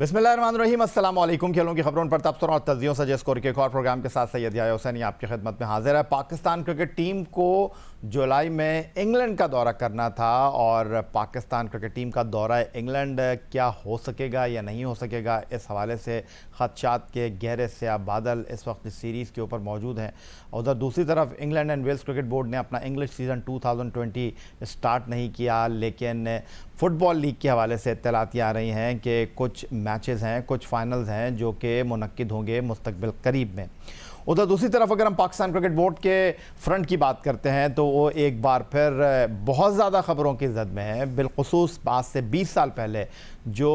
बिस्मिल्लाहिर्रहमानिर्रहीम, अस्सलाम वालेकुम। खेलों की खबरों पर तबसरों और तज्जियों से जिस के एक और प्रोग्राम के साथ सैयद याह्या हुसैनी आपकी खिदमत में हाजिर है। पाकिस्तान क्रिकेट टीम को जुलाई में इंग्लैंड का दौरा करना था और पाकिस्तान क्रिकेट टीम का दौरा इंग्लैंड क्या हो सकेगा या नहीं हो सकेगा, इस हवाले से खदशात के गहरे स्याह बादल इस वक्त इस सीरीज़ के ऊपर मौजूद हैं। उधर दूसरी तरफ England and Wales cricket board ने अपना इंग्लिश सीज़न 2020 स्टार्ट नहीं किया, लेकिन फ़ुटबॉल लीग के हवाले से इत्तलात आ रही हैं कि कुछ मैचेस हैं, कुछ फाइनल्स हैं जो कि मुनक्किद होंगे मुस्तकबिल करीब में। उधर दूसरी तरफ अगर हम पाकिस्तान क्रिकेट बोर्ड के फ्रंट की बात करते हैं तो वो एक बार फिर बहुत ज़्यादा ख़बरों की ज़द में है। बिलखुसूस आज से 20 साल पहले जो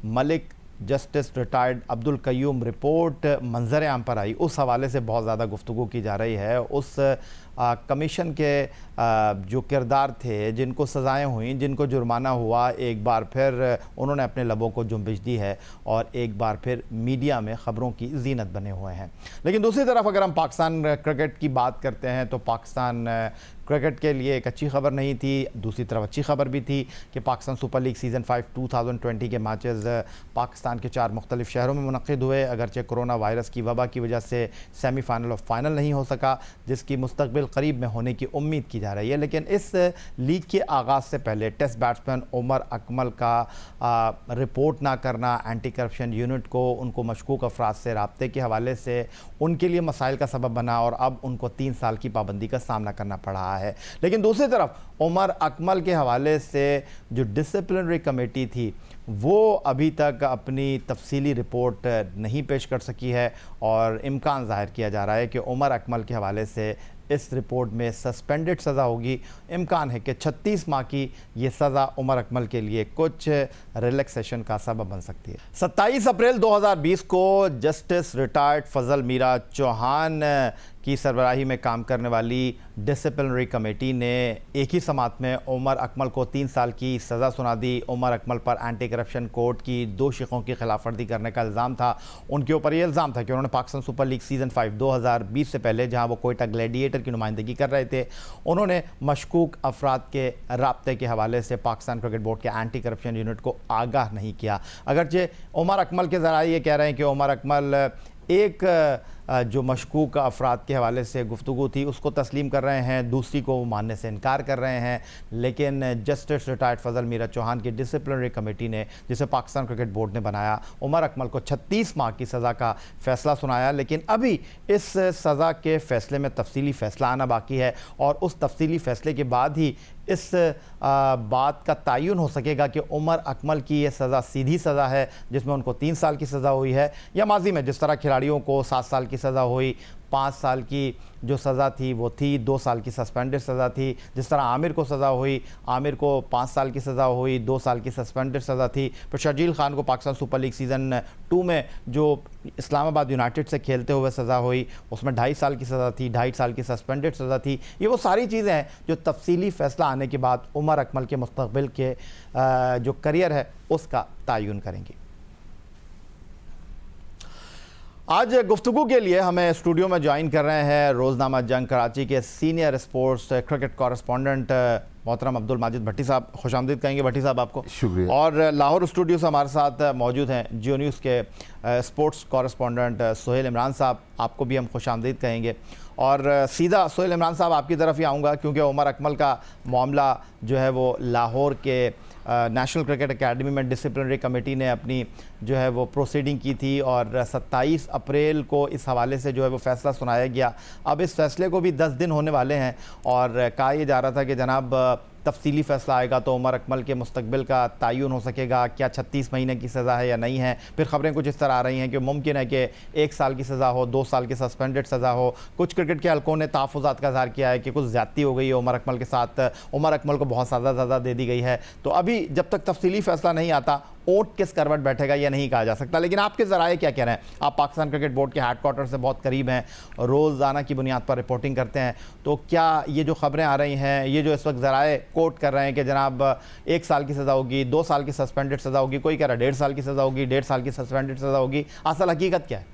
Malik justice retired Abdul Qayyum report मंजर आम पर आई, उस हवाले से बहुत ज़्यादा गुफ्तगू की जा रही है। उस कमीशन के जो किरदार थे, जिनको सज़ाएँ हुई, जिनको जुर्माना हुआ, एक बार फिर उन्होंने अपने लबों को जुम्बिश दी है और एक बार फिर मीडिया में ख़बरों की जीनत बने हुए हैं। लेकिन दूसरी तरफ अगर हम पाकिस्तान क्रिकेट की बात करते हैं तो पाकिस्तान क्रिकेट के लिए एक अच्छी खबर नहीं थी। दूसरी तरफ अच्छी खबर भी थी कि पाकिस्तान सुपर लीग सीज़न 5 2020 के मैचेस पाकिस्तान के 4 मुख्तलिफ शहरों में मुनक़िद हुए। अगरचे कोरोना वायरस की वबा की वजह से सेमीफाइनल और फाइनल नहीं हो सका, जिसकी मुस्तकबिल करीब में होने की उम्मीद की जा रही है। लेकिन इस लीग के आगाज़ से पहले टेस्ट बैट्समैन उमर अकमल का रिपोर्ट ना करना एंटी करप्शन यूनिट को, उनको मशकूक अफराद से रब्ते के हवाले से उनके लिए मसाइल का सबब बना और अब उनको 3 साल की पाबंदी का सामना करना पड़ रहा है। लेकिन दूसरी तरफ उमर अकमल के हवाले से जो डिसिप्लिनरी कमेटी थी वो अभी तक अपनी तफसीली रिपोर्ट नहीं पेश कर सकी है और इम्कान ज़ाहिर किया जा रहा है कि उमर अकमल के हवाले से इस रिपोर्ट में सस्पेंडेड सज़ा होगी। इम्कान है कि 36 माह की ये सज़ा उमर अकमल के लिए कुछ रिलैक्सेशन का सबब बन सकती है। 27 अप्रैल 2020 को जस्टिस रिटायर्ड फजल मीरा चौहान की सरबराही में काम करने वाली डिसिप्लिनरी कमेटी ने एक ही समात में उमर अकमल को 3 साल की सज़ा सुना दी। उमर अकमल पर एंटी करप्शन कोर्ट की 2 शिकों की खिलाफ वर्जी करने का इल्ज़ाम था। उनके ऊपर यह इल्ज़ाम था कि उन्होंने पाकिस्तान सुपर लीग सीज़न 5 2020 से पहले, जहां वो कोयटा ग्लैडिएटर की नुमाइंदगी कर रहे थे, उन्होंने मशकूक अफराद के रब्ते के हवाले से पाकिस्तान क्रिकेट बोर्ड के एंटी करप्शन यूनिट को आगाह नहीं किया। अगरचे उमर अकमल के ज़राए ये कह रहे हैं कि उमर अकमल एक जो मशकूक अफराद के हवाले से गुफ्तगू थी उसको तस्लीम कर रहे हैं, दूसरी को मानने से इनकार कर रहे हैं। लेकिन जस्टिस रिटायर्ड फजल मीरा चौहान की डिसिप्लिनरी कमेटी ने, जिसे पाकिस्तान क्रिकेट बोर्ड ने बनाया, उमर अकमल को 36 माह की सज़ा का फ़ैसला सुनाया। लेकिन अभी इस सज़ा के फ़ैसले में तफसीली फ़ैसला आना बाकी है और उस तफसीली फ़ैसले के बाद ही इस बात का तयन हो सकेगा कि उमर अकमल की ये सज़ा सीधी सज़ा है जिसमें उनको 3 साल की सज़ा हुई है, या माजी में जिस तरह खिलाड़ियों को 7 साल की सज़ा हुई, 5 साल की जो सज़ा थी वो थी, 2 साल की सस्पेंडेड सज़ा थी। जिस तरह आमिर को सज़ा हुई, आमिर को 5 साल की सज़ा हुई, 2 साल की सस्पेंडेड सज़ा थी। फिर शर्जील खान को पाकिस्तान सुपर लीग सीज़न 2 में जो इस्लामाबाद यूनाइटेड से खेलते हुए सज़ा हुई, उसमें 2.5 साल की सज़ा थी, 2.5 साल की सस्पेंडेड सज़ा थी। ये वो सारी चीज़ें हैं जो तफसीली फ़ैसला आने के बाद उमर अकमल के मुस्तक़बिल के जो करियर है उसका तयन करेंगी। आज गुफ्तगू के लिए हमें स्टूडियो में ज्वाइन कर रहे हैं रोज़नामा जंग कराची के सीनियर स्पोर्ट्स क्रिकेट कॉरेस्पॉन्डेंट मोहतरम अब्दुल माजिद भट्टी साहब। खुशामदीद कहेंगे भट्टी साहब आपको। शुक्रिया। और लाहौर स्टूडियो से हमारे साथ मौजूद हैं जियो न्यूज़ के स्पोर्ट्स कॉरेस्पॉन्डेंट सोहेल इमरान साहब, आपको भी हम खुशामदीद कहेंगे। और सीधा सोहेल इमरान साहब आपकी तरफ ही आऊँगा क्योंकि उमर अकमल का मामला जो है वो लाहौर के नेशनल क्रिकेट एकेडमी में डिसिप्लिनरी कमेटी ने अपनी जो है वो प्रोसीडिंग की थी और 27 अप्रैल को इस हवाले से जो है वो फ़ैसला सुनाया गया। अब इस फ़ैसले को भी 10 दिन होने वाले हैं और कहा यह जा रहा था कि जनाब तफसीली फ़ैसला आएगा तो उमर अकमल के मुस्तकबिल का तयन हो सकेगा, क्या 36 महीने की सज़ा है या नहीं है। फिर ख़बरें कुछ इस तरह आ रही हैं कि मुमकिन है कि 1 साल की सज़ा हो, 2 साल की सस्पेंडेड सज़ा हो। कुछ क्रिकेट के हलकों ने तहफ़्फ़ुज़ात का इज़हार किया है कि कुछ ज़्यादती हो गई है उमर अकमल के साथ, उमर अकमल को बहुत सज़ा दे दी गई है। तो अभी जब तक तफसीली फ़ैसला नहीं आता ओट किस करवट बैठेगा यह नहीं कहा जा सकता। लेकिन आपके ज़राए क्या कह रहे हैं? आप पाकिस्तान क्रिकेट बोर्ड के हेडक्वार्टर से बहुत करीब हैं, रोज़ाना की बुनियाद पर रिपोर्टिंग करते हैं, तो क्या ये जो ख़बरें आ रही हैं, ये जो इस वक्त ज़राए कोट कर रहे हैं कि जनाब 1 साल की सज़ा होगी, 2 साल की सस्पेंडेड सज़ा होगी, कोई कह रहा है 1.5 साल की सज़ा होगी, 1.5 साल की सस्पेंडेड सज़ा होगी, असल हकीकत क्या है?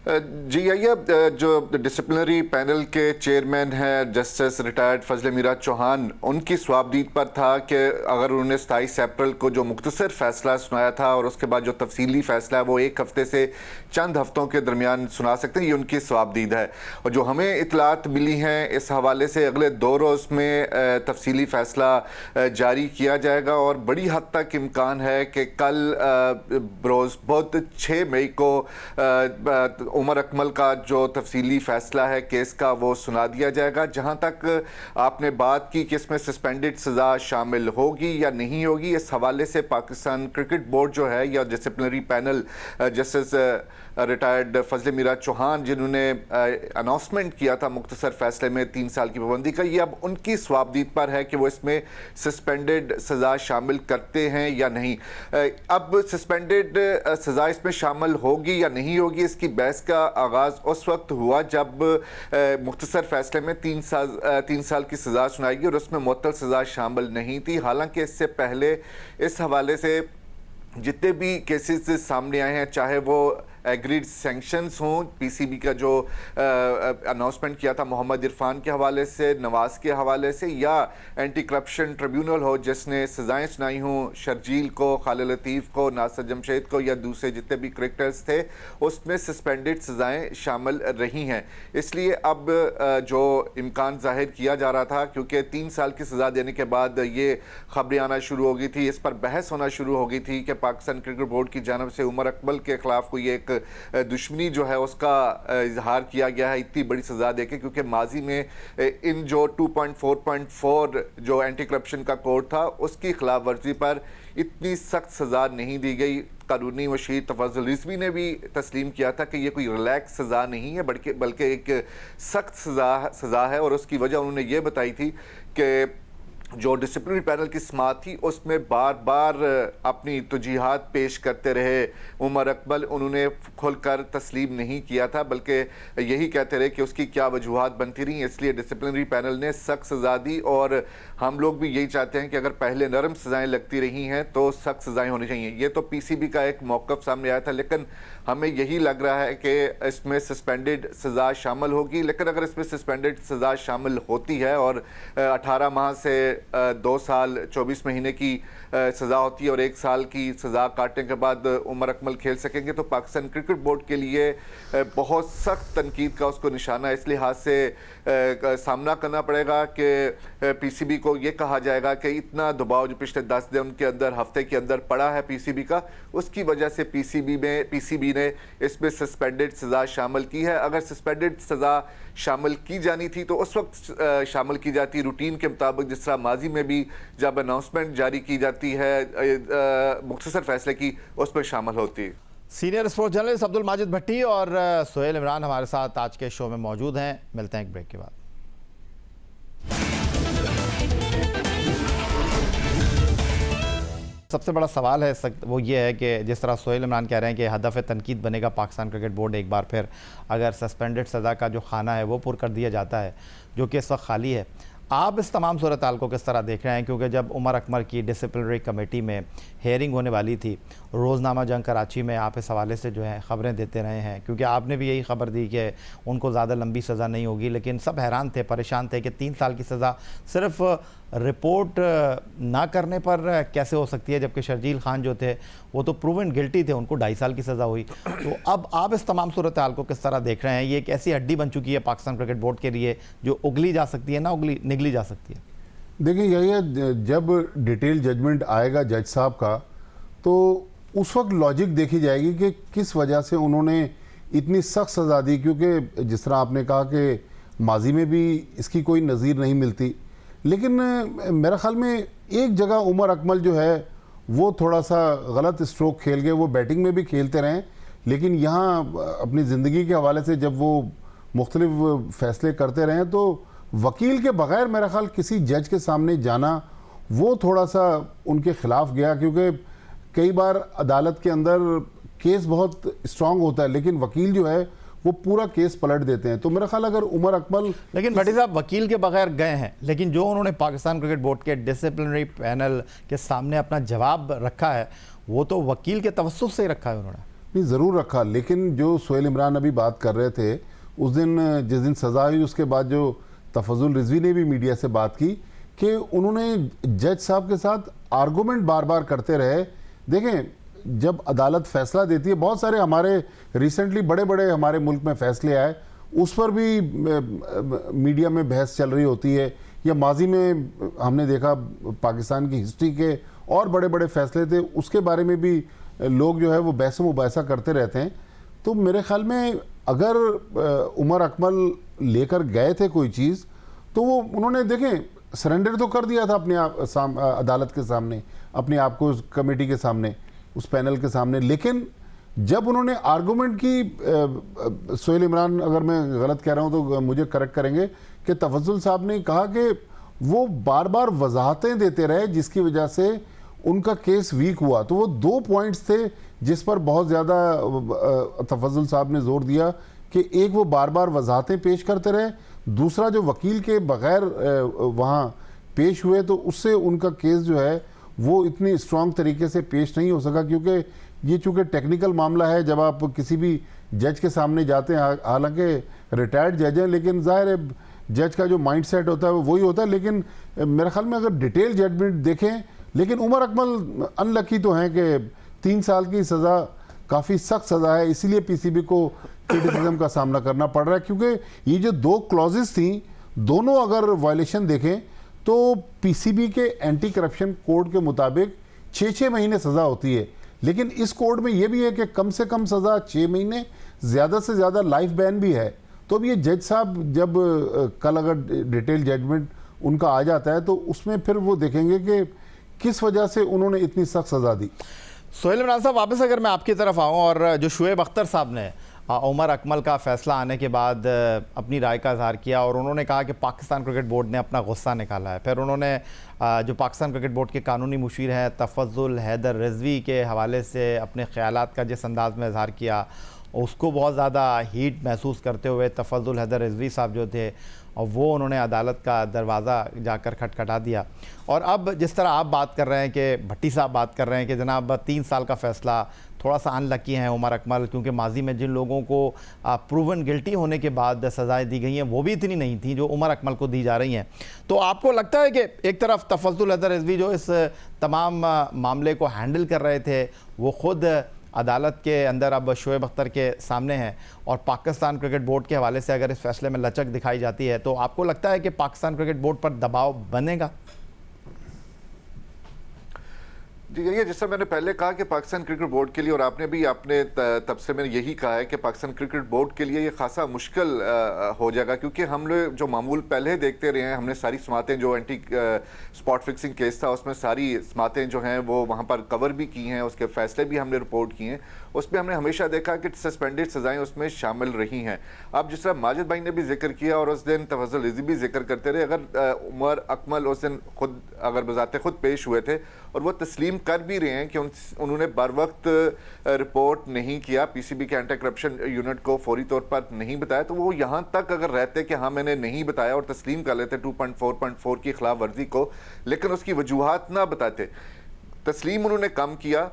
जी आइए, जो डिसिप्लिनरी पैनल के चेयरमैन हैं जस्टिस रिटायर्ड फजल मीरा चौहान, उनकी स्वाबदीद पर था कि अगर उन्होंने 27 अप्रैल को जो मुख्तसर फैसला सुनाया था और उसके बाद जो तफसीली फैसला है वो एक हफ्ते से चंद हफ्तों के दरमियान सुना सकते हैं, ये उनकी स्वाबदीद है। और जो हमें इतलात मिली हैं इस हवाले से अगले 2 रोज़ में तफसीली फैसला जारी किया जाएगा और बड़ी हद तक इम्कान है कि कल रोज़ बहुत 6 मई को उमर अकमल का जो तफसीली फ़ैसला है केस का वो सुना दिया जाएगा। जहां तक आपने बात की कि इसमें सस्पेंडेड सज़ा शामिल होगी या नहीं होगी, इस हवाले से पाकिस्तान क्रिकेट बोर्ड जो है या डिसिप्लिनरी पैनल जस्टिस रिटायर्ड फजल मीरा चौहान जिन्होंने अनाउंसमेंट किया था मुख्तसर फैसले में 3 साल की पाबंदी का, ये अब उनकी स्वाबदीद पर है कि वो इसमें सस्पेंडेड सज़ा शामिल करते हैं या नहीं। अब सस्पेंडेड सज़ा इसमें शामिल होगी या नहीं होगी, इसकी बहस का आगाज़ उस वक्त हुआ जब मुख्तसर फैसले में 3 साल की सज़ा सुनाई गई और उसमें मुअत्तल सज़ा शामिल नहीं थी। हालांकि इससे पहले इस हवाले से जितने भी केसेस सामने आए हैं, चाहे वो एग्रीड सैंक्शंस हों, पीसीबी का जो अनाउंसमेंट किया था मोहम्मद इरफान के हवाले से, नवाज़ के हवाले से, या एंटी करप्शन ट्रिब्यूनल हो जिसने सज़ाएँ सुनाई हों शर्जील को, खालिद लतीफ़ को, नासिर जमशेद को या दूसरे जितने भी क्रिकेटर्स थे, उसमें सस्पेंडेड सज़ाएँ शामिल रही हैं। इसलिए अब जो इम्कान ज़ाहिर किया जा रहा था, क्योंकि 3 साल की सज़ा देने के बाद ये खबरें आना शुरू हो गई थी, इस पर बहस होना शुरू हो गई थी कि पाकिस्तान क्रिकेट बोर्ड की जानब से उमर अकमल के ख़िलाफ़ कोई एक दुश्मनी जो है उसका इजहार किया गया है इतनी बड़ी सज़ा देके, क्योंकि माजी में इन जो 2.4.4 जो एंटी करप्शन का कोड था उसकी खिलाफ वर्जी पर इतनी सख्त सज़ा नहीं दी गई। कानूनी वशीर तफज़्ज़ुल रिज़वी ने भी तस्लीम किया था कि ये कोई रिलैक्स सज़ा नहीं है बल्कि एक सख्त सज़ा है, और उसकी वजह उन्होंने ये बताई थी कि जो डिसिप्लिनरी पैनल की समाअत थी उसमें बार बार अपनी तौजीहात पेश करते रहे उमर अकमल, उन्होंने खुलकर तस्लीम नहीं किया था बल्कि यही कहते रहे कि उसकी क्या वजूहात बनती रही। इसलिए डिसिप्लिनरी पैनल ने सख्त सज़ा दी और हम लोग भी यही चाहते हैं कि अगर पहले नरम सज़ाएँ लगती रही हैं तो सख्त सज़ाएँ होनी चाहिए। ये तो पीसीबी का एक मौक़िफ़ सामने आया था, लेकिन हमें यही लग रहा है कि इसमें सस्पेंडेड सज़ा शामिल होगी। लेकिन अगर इसमें सस्पेंडेड सज़ा शामिल होती है और 18 माह से 2 साल 24 महीने की सज़ा होती है और 1 साल की सज़ा काटने के बाद उमर अकमल खेल सकेंगे, तो पाकिस्तान क्रिकेट बोर्ड के लिए बहुत सख्त तनकीद का उसको निशाना इस लिहाज से सामना करना पड़ेगा कि पीसीबी को ये कहा जाएगा कि इतना दबाव जो पिछले 10 दिन के अंदर, हफ्ते के अंदर पड़ा है पीसीबी का, उसकी वजह से पीसीबी ने इसमें सस्पेंडेड सज़ा शामिल की है। अगर सस्पेंडेड सज़ा शामिल की जानी थी तो उस वक्त शामिल की जाती रूटीन के मुताबिक, जिस तरह माजी में भी जब अनाउंसमेंट जारी की जाती है मुख्तसर फैसले की, उस पर शामिल होती। Senior sports journalist Abdul Majid Bhatti और सोहेल इमरान हमारे साथ आज के शो में मौजूद हैं। मिलते हैं एक ब्रेक के बाद। सबसे बड़ा सवाल है वो ये है कि जिस तरह सोहेल इमरान कह रहे हैं कि हदफ तनकीद बनेगा पाकिस्तान क्रिकेट बोर्ड एक बार फिर, अगर सस्पेंडेड सज़ा का जो खाना है वो पुर कर दिया जाता है जो कि इस वक्त खाली है। आप इस तमाम सूरत हाल को किस तरह देख रहे हैं? क्योंकि जब उमर अकमल की डिसिप्लिनरी कमेटी में हेयरिंग होने वाली थी, रोज़नामा जंग कराची में आप इस हवाले से जो है ख़बरें देते रहे हैं, क्योंकि आपने भी यही खबर दी कि उनको ज़्यादा लंबी सज़ा नहीं होगी, लेकिन सब हैरान थे, परेशान थे कि 3 साल की सज़ा सिर्फ रिपोर्ट ना करने पर कैसे हो सकती है, जबकि शर्जील खान जो थे वो तो प्रूवन गिल्टी थे, उनको 2.5 साल की सज़ा हुई। तो अब आप इस तमाम सूरत हाल को किस तरह देख रहे हैं? ये एक ऐसी हड्डी बन चुकी है पाकिस्तान क्रिकेट बोर्ड के लिए जो उगली जा सकती है, ना निगली जा सकती है। देखिए यही जब डिटेल जजमेंट आएगा जज साहब का, तो उस वक्त लॉजिक देखी जाएगी कि किस वजह से उन्होंने इतनी सख्त सज़ा दी, क्योंकि जिस तरह आपने कहा कि माजी में भी इसकी कोई नज़ीर नहीं मिलती। लेकिन मेरा ख्याल में एक जगह उमर अकमल जो है वो थोड़ा सा गलत स्ट्रोक खेल गए। वो बैटिंग में भी खेलते रहें, लेकिन यहाँ अपनी ज़िंदगी के हवाले से जब वो मुख्तलिफ फ़ैसले करते रहें तो वकील के बग़ैर मेरा ख्याल किसी जज के सामने जाना वो थोड़ा सा उनके ख़िलाफ़ गया, क्योंकि कई बार अदालत के अंदर केस बहुत स्ट्रांग होता है लेकिन वकील जो है वो पूरा केस पलट देते हैं। तो मेरा ख्याल अगर उमर अकमल, लेकिन भट्टी साहब वकील के बगैर गए हैं, लेकिन जो उन्होंने पाकिस्तान क्रिकेट बोर्ड के डिसिप्लिनरी पैनल के सामने अपना जवाब रखा है वो तो वकील के तवस्सुस से ही रखा है उन्होंने। नहीं, ज़रूर रखा, लेकिन जो सोहेल इमरान अभी बात कर रहे थे, उस दिन जिस दिन सज़ा हुई उसके बाद जो तफजुल रिजवी ने भी मीडिया से बात की कि उन्होंने जज साहब के साथ आर्गूमेंट बार बार करते रहे। देखें, जब अदालत फैसला देती है, बहुत सारे हमारे रिसेंटली बड़े बड़े हमारे मुल्क में फैसले आए, उस पर भी मीडिया में बहस चल रही होती है, या माजी में हमने देखा पाकिस्तान की हिस्ट्री के और बड़े बड़े फैसले थे, उसके बारे में भी लोग जो है वो बहस मुबासा करते रहते हैं। तो मेरे ख्याल में अगर उमर अकमल लेकर गए थे कोई चीज़, तो वो उन्होंने देखें सरेंडर तो कर दिया था अपने आप अदालत के सामने, अपने आप को उस कमेटी के सामने, उस पैनल के सामने। लेकिन जब उन्होंने आर्गूमेंट की, सोहेल इमरान अगर मैं गलत कह रहा हूं तो मुझे करेक्ट करेंगे, कि तफज्जुल साहब ने कहा कि वो बार बार वजाहतें देते रहे जिसकी वजह से उनका केस वीक हुआ। तो वो 2 पॉइंट्स थे जिस पर बहुत ज़्यादा तफज्जुल साहब ने जोर दिया कि एक वो बार बार वजाहतें पेश करते रहे, दूसरा जो वकील के बगैर वहाँ पेश हुए तो उससे उनका केस जो है वो इतनी स्ट्रॉन्ग तरीके से पेश नहीं हो सका, क्योंकि ये चूँकि टेक्निकल मामला है। जब आप किसी भी जज के सामने जाते हैं, हालांकि रिटायर्ड जज हैं, लेकिन ज़ाहिर है जज का जो माइंड सेट होता है वो वही होता है। लेकिन मेरे ख्याल में अगर डिटेल जजमेंट देखें, लेकिन उमर अकमल अनलकी तो हैं कि 3 साल की सज़ा काफ़ी सख्त सज़ा है, इसीलिए पीसीबी को क्रिटिसिज्म का सामना करना पड़ रहा है, क्योंकि ये जो 2 क्लॉजेस थी, दोनों अगर वायलेशन देखें तो पीसीबी के एंटी करप्शन कोड के मुताबिक 6-6 महीने सज़ा होती है, लेकिन इस कोड में ये भी है कि कम से कम सज़ा 6 महीने, ज़्यादा से ज़्यादा लाइफ बैन भी है। तो अब ये जज साहब जब कल अगर डिटेल जजमेंट उनका आ जाता है तो उसमें फिर वो देखेंगे कि किस वजह से उन्होंने इतनी सख्त सज़ा दी। सोहेल इमरान साहब, वापस अगर मैं आपकी तरफ आऊँ, और जो शुएब अख्तर साहब ने उमर अकमल का फ़ैसला आने के बाद अपनी राय का इज़हार किया और उन्होंने कहा कि पाकिस्तान क्रिकेट बोर्ड ने अपना गुस्सा निकाला है। फिर उन्होंने जो पाकिस्तान क्रिकेट बोर्ड के कानूनी मुशीर हैं तफज्जुल हैदर रिजवी के हवाले से अपने ख़यालात का जिस अंदाज़ में इज़हार किया, उसको बहुत ज़्यादा हीट महसूस करते हुए तफज्जुल हैदर रिजवी साहब जो थे, और वो उन्होंने अदालत का दरवाज़ा जाकर खटखटा दिया। और अब जिस तरह आप बात कर रहे हैं कि भट्टी साहब बात कर रहे हैं कि जनाब 3 साल का फ़ैसला, थोड़ा सा अनलकी हैं उमर अकमल, क्योंकि माजी में जिन लोगों को प्रूवन गिल्टी होने के बाद सज़ाएँ दी गई हैं वो भी इतनी नहीं थी जो उमर अकमल को दी जा रही हैं। तो आपको लगता है कि एक तरफ तफज्जुल हैदर रिजवी जो इस तमाम मामले को हैंडल कर रहे थे, वो ख़ुद अदालत के अंदर अब शुएब अख्तर के सामने हैं, और पाकिस्तान क्रिकेट बोर्ड के हवाले से अगर इस फैसले में लचक दिखाई जाती है, तो आपको लगता है कि पाकिस्तान क्रिकेट बोर्ड पर दबाव बनेगा? जी, ये जैसा मैंने पहले कहा कि पाकिस्तान क्रिकेट बोर्ड के लिए, और आपने भी आपने तब से मैंने यही कहा है कि पाकिस्तान क्रिकेट बोर्ड के लिए ये खासा मुश्किल हो जाएगा, क्योंकि हम लोग जो मामूल पहले देखते रहे हैं, हमने सारी समातें जो एंटी स्पॉट फिक्सिंग केस था उसमें सारी समातें जो हैं वो वहाँ पर कवर भी की हैं, उसके फैसले भी हमने रिपोर्ट किए हैं, उसमें हमने हमेशा देखा कि सस्पेंडेड सज़ाएँ उसमें शामिल रही हैं। अब जिस तरह माजिद भाई ने भी जिक्र किया और उस दिन तफज्जुल रिजवी भी जिक्र करते रहे, अगर उमर अकमल उस दिन खुद अगर बजाते खुद पेश हुए थे और वो तस्लीम कर भी रहे हैं कि उन्होंने बर वक्त रिपोर्ट नहीं किया, पीसीबी के एंटी करप्शन यूनिट को फौरी तौर पर नहीं बताया, तो वो यहाँ तक अगर रहते कि हाँ मैंने नहीं बताया और तस्लीम कर लेते 2.4.4 की खिलाफ वर्जी को, लेकिन उसकी वजूहात ना बताते, तस्लीम उन्होंने कम किया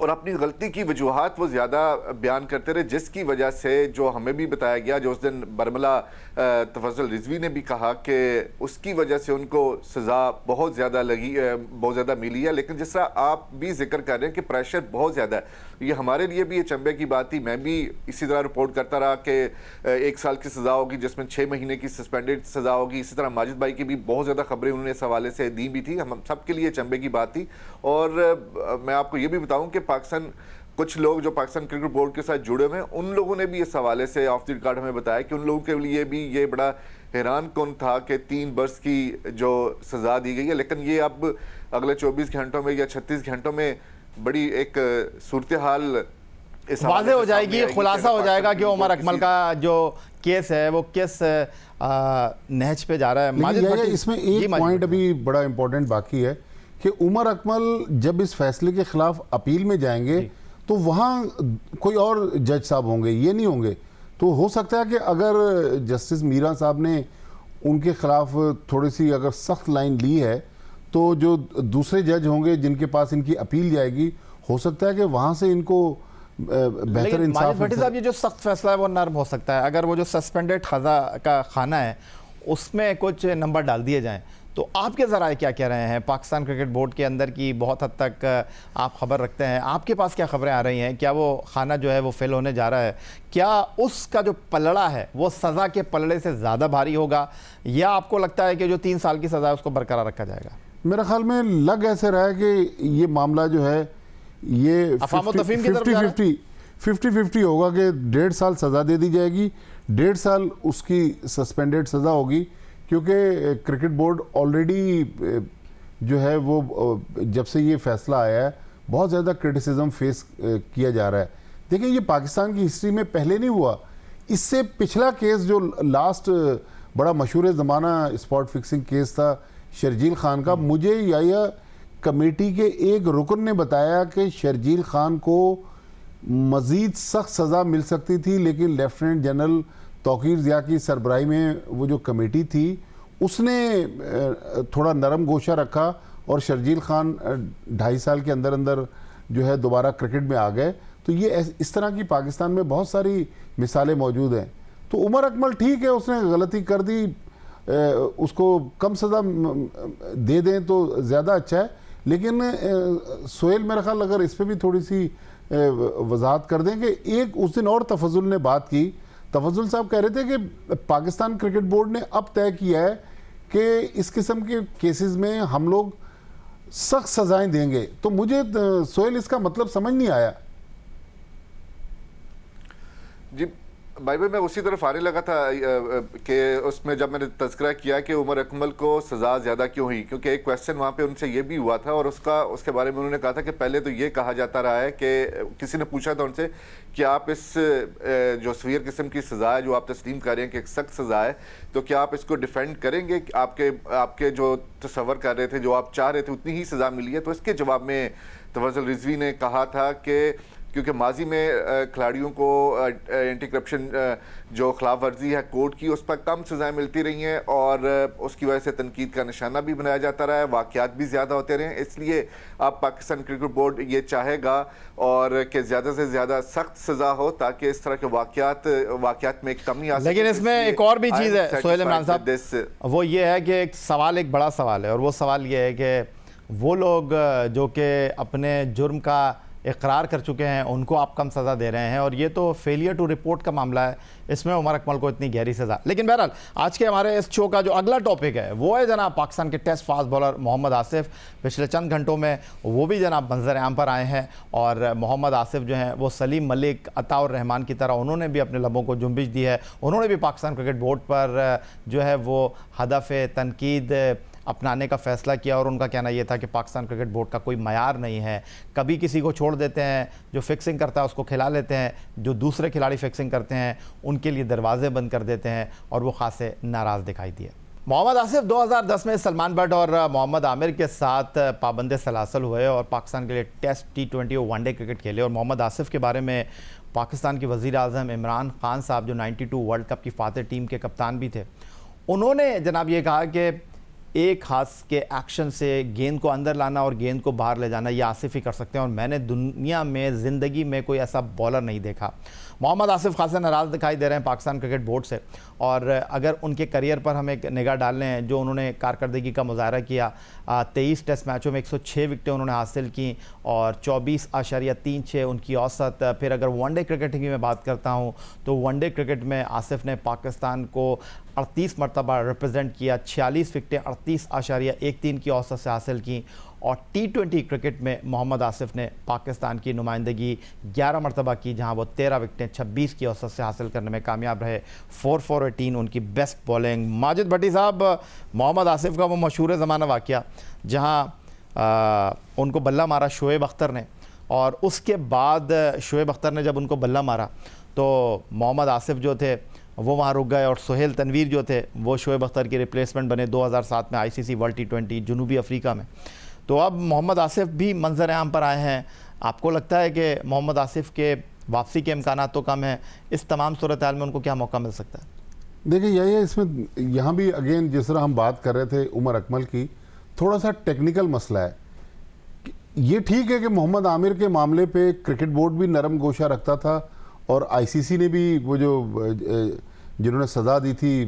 और अपनी गलती की वजूहात वो ज़्यादा बयान करते रहे, जिसकी वजह से जो हमें भी बताया गया, जो उस दिन बरमला तफज्जुल रिजवी ने भी कहा कि उसकी वजह से उनको सज़ा बहुत ज़्यादा लगी, बहुत ज़्यादा मिली है। लेकिन जिस तरह आप भी जिक्र कर रहे हैं कि प्रेशर बहुत ज़्यादा है, ये हमारे लिए भी ये चंबे की बात थी। मैं भी इसी तरह रिपोर्ट करता रहा कि 1 साल की सज़ा होगी जिसमें 6 महीने की सस्पेंडेड सज़ा होगी। इसी तरह माजिद भाई की भी बहुत ज़्यादा खबरें उन्होंने इस हवाले से दी भी थी, हम सबके लिए चंबे की बात थी। और मैं आपको ये भी बताऊँ कि पाकिस्तान कुछ लोग जो पाकिस्तान क्रिकेट बोर्ड के साथ जुड़े हुए हैं, उन लोगों ने भी इस हवाले से ऑफ द रिकॉर्ड हमें बताया कि उन लोगों के लिए भी ये बड़ा हैरान कौन था कि 3 बरस की जो सज़ा दी गई है, लेकिन ये अब अगले 24 घंटों में या 36 घंटों में बड़ी एक सूरत हाल वाज़ेह हो जाएगी, खुलासा हो जाएगा कि उमर अकमल का जो केस है वो किस नहज पे जा रहा है। इसमें एक पॉइंट अभी बड़ा इंपॉर्टेंट बाकी है कि उमर अकमल जब इस फैसले के खिलाफ अपील में जाएंगे तो वहाँ कोई और जज साहब होंगे, ये नहीं होंगे। तो हो सकता है कि अगर जस्टिस मीरा साहब ने उनके खिलाफ थोड़ी सी अगर सख्त लाइन ली है, तो जो दूसरे जज होंगे जिनके पास इनकी अपील जाएगी, हो सकता है कि वहाँ से इनको बेहतर लेकिन इंसाफ। माजिद भट्टी साहब, ये जो सख्त फैसला है वो नर्म हो सकता है। अगर वो जो सस्पेंडेड खजा का खाना है उसमें कुछ नंबर डाल दिए जाएं, तो आपके ज़राए क्या कह रहे हैं? पाकिस्तान क्रिकेट बोर्ड के अंदर की बहुत हद तक आप खबर रखते हैं, आपके पास क्या खबरें आ रही हैं? क्या वो खाना जो है वो फेल होने जा रहा है? क्या उसका जो पलड़ा है वो सज़ा के पलड़े से ज़्यादा भारी होगा, या आपको लगता है कि जो 3 साल की सज़ा है उसको बरकरार रखा जाएगा? मेरे ख्याल में लग ऐसे रहा है कि ये मामला जो है ये 50-50 होगा कि 1.5 साल सज़ा दे दी जाएगी, 1.5 साल उसकी सस्पेंडेड सज़ा होगी, क्योंकि क्रिकेट बोर्ड ऑलरेडी जो है वो जब से ये फैसला आया है बहुत ज़्यादा क्रिटिसिज्म फेस किया जा रहा है। देखिए, ये पाकिस्तान की हिस्ट्री में पहले नहीं हुआ। इससे पिछला केस जो लास्ट बड़ा मशहूर ज़माना स्पॉट फिक्सिंग केस था शर्जील खान का, मुझे या कमेटी के एक रुकन ने बताया कि शर्जील खान को मज़ीद सख्त सज़ा मिल सकती थी, लेकिन लेफ्टिनेंट जनरल तौकीर ज़िया की सरबराही में वो जो कमेटी थी उसने थोड़ा नरम गोशा रखा और शर्जील खान 2.5 साल के अंदर अंदर जो है दोबारा क्रिकेट में आ गए। तो ये इस तरह की पाकिस्तान में बहुत सारी मिसालें मौजूद हैं। तो उमर अकमल ठीक है, उसने गलती कर दी, उसको कम सज़ा दे दें तो ज़्यादा अच्छा है। लेकिन सोहेल, मेरा ख्याल अगर इस पर भी थोड़ी सी वजाहत कर दें कि एक उस दिन और तफजुल ने बात की। तफजुल साहब कह रहे थे कि पाकिस्तान क्रिकेट बोर्ड ने अब तय किया है कि इस किस्म के केसेस में हम लोग सख्त सजाएं देंगे। तो मुझे सोहेल इसका मतलब समझ नहीं आया। जी भाई मैं उसी तरफ आने लगा था कि उसमें जब मैंने तज़किरा किया कि उमर अकमल को सज़ा ज़्यादा क्यों हुई, क्योंकि एक क्वेश्चन वहाँ पे उनसे ये भी हुआ था और उसके बारे में उन्होंने कहा था कि पहले तो ये कहा जाता रहा है कि किसी ने पूछा था उनसे कि आप इस जो सवीर किस्म की सज़ा है जो आप तस्लीम कर रहे हैं कि एक सख्त सज़ा है, तो क्या आप इसको डिफेंड करेंगे? आपके जो तसव्वुर कर रहे थे, जो आप चाह रहे थे, उतनी ही सज़ा मिली है? तो इसके जवाब में तफज़्ज़ुल रिजवी ने कहा था कि क्योंकि माजी में खिलाड़ियों को एंटी करप्शन जो खिलाफ वर्जी है कोर्ट की, उस पर कम सज़ाएं मिलती रही हैं और उसकी वजह से तनकीद का निशाना भी बनाया जाता रहा है, वाक़यात भी ज़्यादा होते रहे। इसलिए अब पाकिस्तान क्रिकेट बोर्ड ये चाहेगा और कि ज़्यादा से ज़्यादा सख्त सज़ा हो ताकि इस तरह के वाक़यात में एक कमी आ सके। लेकिन इसमें एक और भी चीज़ है सोहेल इमरान साहब, वो ये है कि एक बड़ा सवाल है, और वो सवाल ये है कि वो लोग जो कि अपने जुर्म का इकरार कर चुके हैं उनको आप कम सज़ा दे रहे हैं, और ये तो फेलियर टू रिपोर्ट का मामला है, इसमें उमर अकमल को इतनी गहरी सज़ा। लेकिन बहरहाल आज के हमारे इस शो का जो अगला टॉपिक है वो है जनाब पाकिस्तान के test fast bowler Mohammad Asif. पिछले चंद घंटों में वो भी जनाब मंजर आम पर आए हैं, और मोहम्मद आसिफ जो हैं वो सलीम मलिक, अताउर रहमान की तरह उन्होंने भी अपने लबों को जुम्बिश दी है। उन्होंने भी पाकिस्तान क्रिकेट बोर्ड पर जो है वो हदफ तनकीद अपनाने का फ़ैसला किया, और उनका कहना यह था कि पाकिस्तान क्रिकेट बोर्ड का कोई मयार नहीं है, कभी किसी को छोड़ देते हैं, जो फिक्सिंग करता है उसको खिला लेते हैं, जो दूसरे खिलाड़ी फिक्सिंग करते हैं उनके लिए दरवाजे बंद कर देते हैं, और वो खासे नाराज़ दिखाई दिए। मोहम्मद आसिफ 2010 में सलमान बट और मोहम्मद आमिर के साथ पाबंद सलासल हुए और पाकिस्तान के लिए टेस्ट, T20 और वनडे क्रिकेट खेले। और मोहम्मद आसिफ के बारे में पाकिस्तान के वज़ीर आज़म इमरान खान साहब, जो 92 वर्ल्ड कप की फ़ातिह टीम के कप्तान भी थे, उन्होंने जनाब ये कहा कि एक हाथ के एक्शन से गेंद को अंदर लाना और गेंद को बाहर ले जाना ये आसिफ ही कर सकते हैं, और मैंने दुनिया में ज़िंदगी में कोई ऐसा बॉलर नहीं देखा। मोहम्मद आसिफ खासा नाराज़ दिखाई दे रहे हैं पाकिस्तान क्रिकेट बोर्ड से, और अगर उनके करियर पर हम एक निगाह डाल लें, जो उन्होंने कारकर्दगी का मुजाहरा किया, 23 टेस्ट मैचों में 106 विकेटें उन्होंने हासिल की और 24.36 उनकी औसत। फिर अगर वनडे क्रिकेट की मैं बात करता हूँ तो वनडे क्रिकेट में आसिफ ने पाकिस्तान को 38 मरतबा रिप्रेजेंट किया, 46 विकेटें 38.13 की औसत से हासिल की। और T20 क्रिकेट में मोहम्मद आसिफ ने पाकिस्तान की नुमाइंदगी 11 मरतबा की, जहां वो 13 विकेटें 26 की औसत से हासिल करने में कामयाब रहे। 4-4-18 उनकी बेस्ट बॉलिंग। माजिद भट्टी साहब, मोहम्मद आसिफ का वो मशहूर ज़माना वाक़या जहां उनको बल्ला मारा शोएब अख्तर ने, और उसके बाद शोएब अख्तर ने जब उनको बल्ला मारा तो मोहम्मद आसिफ जो थे वो वहाँ रुक गए, और सुहेल तनवीर जो थे वो शोएब अख्तर के रिप्लेसमेंट बने 2007 में ICC वर्ल्ड T20 जनूबी अफ्रीका में। तो अब मोहम्मद आसिफ भी मंजर आम पर आए हैं। आपको लगता है कि मोहम्मद आसिफ के वापसी के इम्कान तो कम हैं, इस तमाम सूरत हाल में उनको क्या मौका मिल सकता है? देखिए यही है इसमें, यहाँ भी अगेन जिस तरह हम बात कर रहे थे उमर अकमल की, थोड़ा सा टेक्निकल मसला है। ये ठीक है कि मोहम्मद आमिर के मामले पे क्रिकेट बोर्ड भी नरम गोशा रखता था और आईसीसी ने भी वो जो जिन्होंने सज़ा दी थी,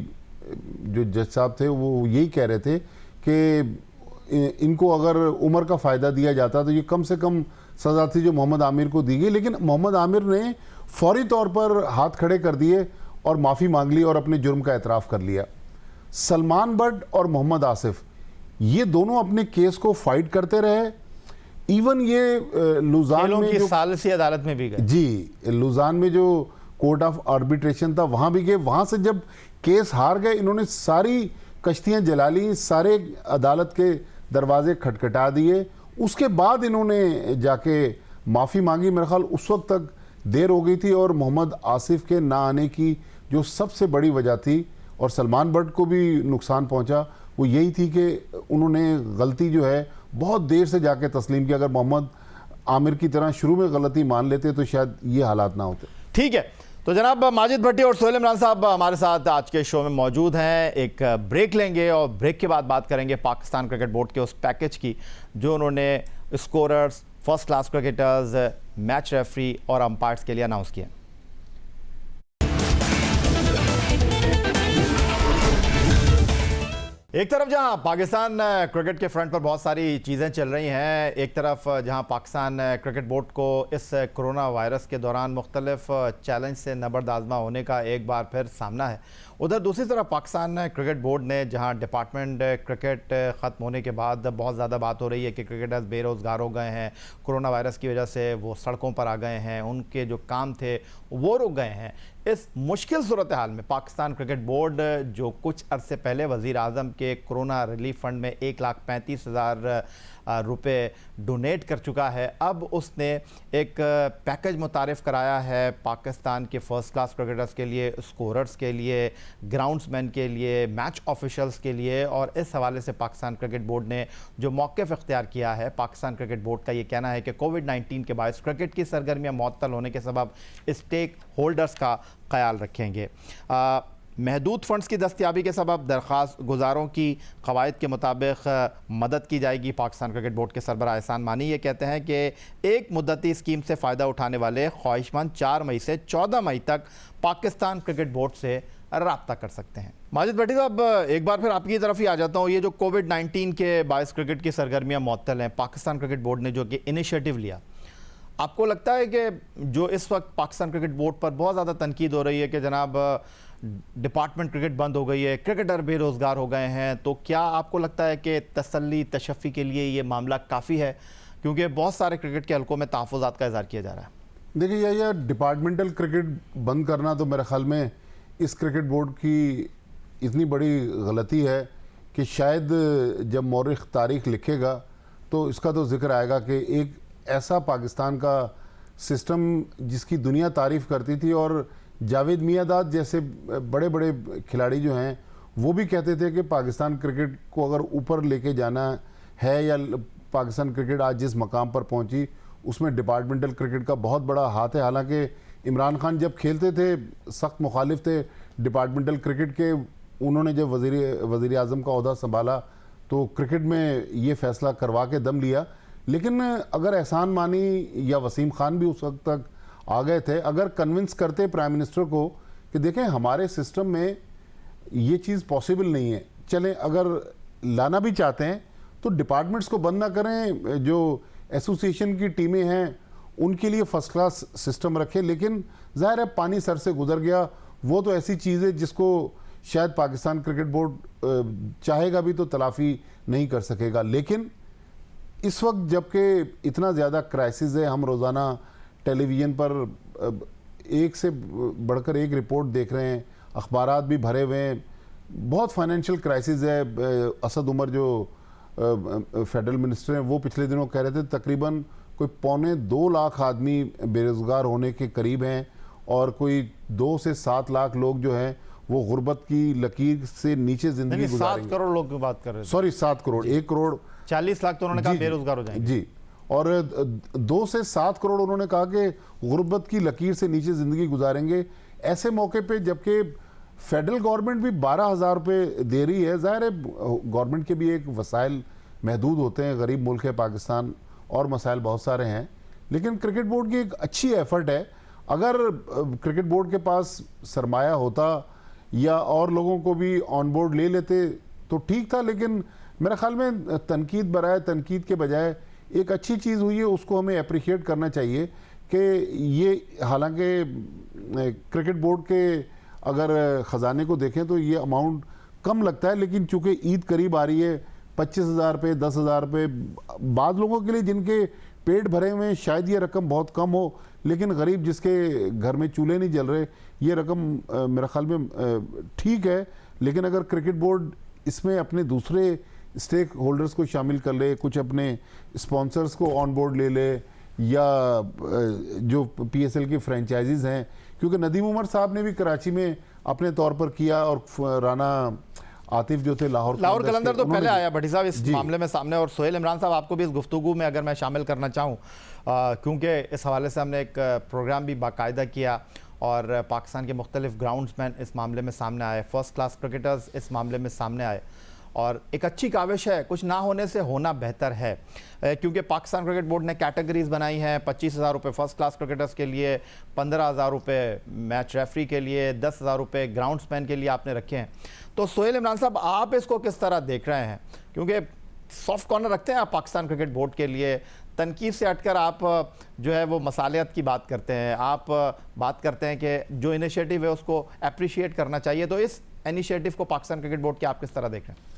जो जज साहब थे, वो यही कह रहे थे कि इनको अगर उम्र का फ़ायदा दिया जाता तो ये कम से कम सज़ा थी जो मोहम्मद आमिर को दी गई। लेकिन मोहम्मद आमिर ने फौरी तौर पर हाथ खड़े कर दिए और माफ़ी मांग ली और अपने जुर्म का एतराफ़ कर लिया। सलमान बट और मोहम्मद आसिफ ये दोनों अपने केस को फाइट करते रहे। इवन ये लुजान में जो सालसी अदालत में भी गए, जी, लुजान में जो कोर्ट ऑफ आर्बिट्रेशन था वहां भी गए। वहां से जब केस हार गए, इन्होंने सारी कश्तियां जला ली, सारे अदालत के दरवाजे खटखटा दिए। उसके बाद इन्होंने जाके माफ़ी मांगी। मेरे ख्याल उस वक्त तक देर हो गई थी और मोहम्मद आसिफ के ना आने की जो सबसे बड़ी वजह थी और सलमान बट को भी नुकसान पहुंचा, वो यही थी कि उन्होंने गलती जो है बहुत देर से जाके तस्लीम की। अगर मोहम्मद आमिर की तरह शुरू में गलती मान लेते तो शायद ये हालात ना होते। ठीक है, तो जनाब माजिद भट्टी और सोहेल इमरान साहब हमारे साथ आज के शो में मौजूद हैं। एक ब्रेक लेंगे और ब्रेक के बाद बात करेंगे पाकिस्तान क्रिकेट बोर्ड के उस पैकेज की जो उन्होंने scorers, first class cricketers, match referee और अंपायर्स के लिए अनाउंस किया। एक तरफ जहां पाकिस्तान क्रिकेट के फ्रंट पर बहुत सारी चीज़ें चल रही हैं, एक तरफ जहां पाकिस्तान क्रिकेट बोर्ड को इस कोरोना वायरस के दौरान मुख्तलिफ चैलेंज से नबरदाज़मा होने का एक बार फिर सामना है, उधर दूसरी तरफ पाकिस्तान क्रिकेट बोर्ड ने जहां डिपार्टमेंट क्रिकेट ख़त्म होने के बाद बहुत ज़्यादा बात हो रही है कि क्रिकेटर्स बेरोज़गार हो गए हैं, कोरोना वायरस की वजह से वो सड़कों पर आ गए हैं, उनके जो काम थे वो रुक गए हैं। इस मुश्किल सूरत हाल में पाकिस्तान क्रिकेट बोर्ड जो कुछ अरसे पहले वज़ीर आज़म के कोरोना रिलीफ फंड में 1,35,000 रुपए डोनेट कर चुका है, अब उसने एक पैकेज मुतारिफ़ कराया है पाकिस्तान के फ़र्स्ट क्लास क्रिकेटर्स के लिए, स्कोरर्स के लिए, ग्राउंड्समैन के लिए, मैच ऑफिशल्स के लिए। और इस हवाले से पाकिस्तान क्रिकेट बोर्ड ने जो मौक़िफ़ इख्तियार किया है, पाकिस्तान क्रिकेट बोर्ड का ये कहना है कि कोविड-19 के बायस क्रिकेट की सरगर्मियाँ मुअत्तल होने के सबब स्टेक होल्डर्स का ख्याल रखेंगे। महदूद फंड्स की दस्तियाबी के सबब दरख्वास्त गुजारों की कवायद के मुताबिक मदद की जाएगी। पाकिस्तान क्रिकेट बोर्ड के सरबराह एहसान मानी ये कहते हैं कि एक मुद्दती स्कीम से फ़ायदा उठाने वाले ख्वाहिशमंद 4 मई से 14 मई तक पाकिस्तान क्रिकेट बोर्ड से रब्ता कर सकते हैं। माजिद भट्टी साहब, एक बार फिर आपकी तरफ ही आ जाता हूँ। ये जो कोविड-19 के बायस क्रिकेट की सरगर्मियाँ मुअत्तल हैं, पाकिस्तान क्रिकेट बोर्ड ने जो कि इनिशिएटिव लिया, आपको लगता है कि जो इस वक्त पाकिस्तान क्रिकेट बोर्ड पर बहुत ज़्यादा तनकीद हो रही है कि जनाब डिपार्टमेंट क्रिकेट बंद हो गई है, क्रिकेटर बेरोज़गार हो गए हैं, तो क्या आपको लगता है कि तसल्ली तशफ़ी के लिए ये मामला काफ़ी है? क्योंकि बहुत सारे क्रिकेट के हलकों में तहफ़्फ़ुज़ात का इज़हार किया जा रहा है। देखिए, यह डिपार्टमेंटल क्रिकेट बंद करना तो मेरे ख्याल में इस क्रिकेट बोर्ड की इतनी बड़ी गलती है कि शायद जब मौरिख तारीख़ लिखेगा तो इसका तो जिक्र आएगा कि एक ऐसा पाकिस्तान का सिस्टम जिसकी दुनिया तारीफ़ करती थी और जावेद मियांदाद जैसे बड़े बड़े खिलाड़ी जो हैं वो भी कहते थे कि पाकिस्तान क्रिकेट को अगर ऊपर लेके जाना है या पाकिस्तान क्रिकेट आज जिस मकाम पर पहुंची उसमें डिपार्टमेंटल क्रिकेट का बहुत बड़ा हाथ है। हालांकि इमरान खान जब खेलते थे सख्त मुखालिफ थे डिपार्टमेंटल क्रिकेट के। उन्होंने जब वज़ीर आज़म का ओहदा संभाला तो क्रिकेट में ये फ़ैसला करवा के दम लिया। लेकिन अगर एहसान मानी या वसीम खान भी उस वक्त तक आ गए थे, अगर कन्विंस करते प्राइम मिनिस्टर को कि देखें हमारे सिस्टम में ये चीज़ पॉसिबल नहीं है, चलें अगर लाना भी चाहते हैं तो डिपार्टमेंट्स को बंद ना करें, जो एसोसिएशन की टीमें हैं उनके लिए फ़र्स्ट क्लास सिस्टम रखें। लेकिन ज़ाहिर है पानी सर से गुजर गया, वो तो ऐसी चीज़ है जिसको शायद पाकिस्तान क्रिकेट बोर्ड चाहेगा भी तो तलाफ़ी नहीं कर सकेगा। लेकिन इस वक्त जबकि इतना ज़्यादा क्राइसिस है, हम रोज़ाना टेलीविज़न पर एक से बढ़कर एक रिपोर्ट देख रहे हैं, अखबारात भी भरे हुए हैं, बहुत फाइनेंशियल क्राइसिस है। असद उमर जो फेडरल मिनिस्टर हैं वो पिछले दिनों कह रहे थे तकरीबन कोई 2.25 लाख आदमी बेरोज़गार होने के करीब हैं और कोई 2 से 7 लाख लोग जो हैं वो गुर्बत की लकीर से नीचे ज़िंदगी गुजारेंगे। 7 करोड़ लोग की बात कर रहे हैं, सॉरी 7 करोड़, 1 करोड़ 40 लाख तो उन्होंने कहा बेरोज़गार हो जाएंगे जी। और 2 से 7 करोड़ उन्होंने कहा कि गुर्बत की लकीर से नीचे ज़िंदगी गुजारेंगे। ऐसे मौके पे जबकि फेडरल गवर्नमेंट भी 12,000 रुपये दे रही है, ज़ाहिर है गवर्नमेंट के भी एक वसाइल महदूद होते हैं, गरीब मुल्क है पाकिस्तान, और मसाइल बहुत सारे हैं, लेकिन क्रिकेट बोर्ड की एक अच्छी एफर्ट है। अगर क्रिकेट बोर्ड के पास सरमाया होता या और लोगों को भी ऑन बोर्ड ले लेते तो ठीक था, लेकिन मेरे ख्याल में तनकीद बराए तनकीद के बजाय एक अच्छी चीज़ हुई है, उसको हमें अप्रिशिएट करना चाहिए कि ये, हालांकि क्रिकेट बोर्ड के अगर ख़जाने को देखें तो ये अमाउंट कम लगता है, लेकिन चूंकि ईद करीब आ रही है, 25,000 रुपये, 10,000 रुपये, बाद लोगों के लिए जिनके पेट भरे हुए हैं शायद ये रकम बहुत कम हो, लेकिन गरीब जिसके घर में चूल्हे नहीं जल रहे, ये रकम मेरे ख्याल में ठीक है। लेकिन अगर क्रिकेट बोर्ड इसमें अपने दूसरे स्टेक होल्डर्स को शामिल कर ले, कुछ अपने स्पॉन्सर्स को ऑन बोर्ड ले ले, या जो PSL की फ्रेंचाइजीज हैं, क्योंकि नदीम उमर साहब ने भी कराची में अपने तौर पर किया, और राना आतिफ जो थे लाहौर कलंदर तो पहले आया भट्टी साहब इस मामले में सामने, और सोहेल इमरान साहब आपको भी इस गुफ्तगू में अगर मैं शामिल करना चाहूँ, क्योंकि इस हवाले से हमने एक प्रोग्राम भी बाकायदा किया और पाकिस्तान के मुख्तलिफ ग्राउंड्समैन इस मामले में सामने आए, फर्स्ट क्लास क्रिकेटर्स इस मामले में सामने आए, और एक अच्छी काविश है, कुछ ना होने से होना बेहतर है, क्योंकि पाकिस्तान क्रिकेट बोर्ड ने कैटेगरीज बनाई हैं, 25,000 रुपये फर्स्ट क्लास क्रिकेटर्स के लिए, 15,000 रुपये मैच रेफरी के लिए, 10,000 रुपये ग्राउंड्समैन के लिए आपने रखे हैं। तो सोहेल इमरान साहब, आप इसको किस तरह देख रहे हैं, क्योंकि सॉफ्ट कॉर्नर रखते हैं आप पाकिस्तान क्रिकेट बोर्ड के लिए, तनकीद से हटकर आप जो है वो मसालियत की बात करते हैं, आप बात करते हैं कि जो इनिशिएटिव है उसको अप्रिशिएट करना चाहिए, तो इस इनिशिएटिव को पाकिस्तान क्रिकेट बोर्ड के आप किस तरह देख रहे हैं?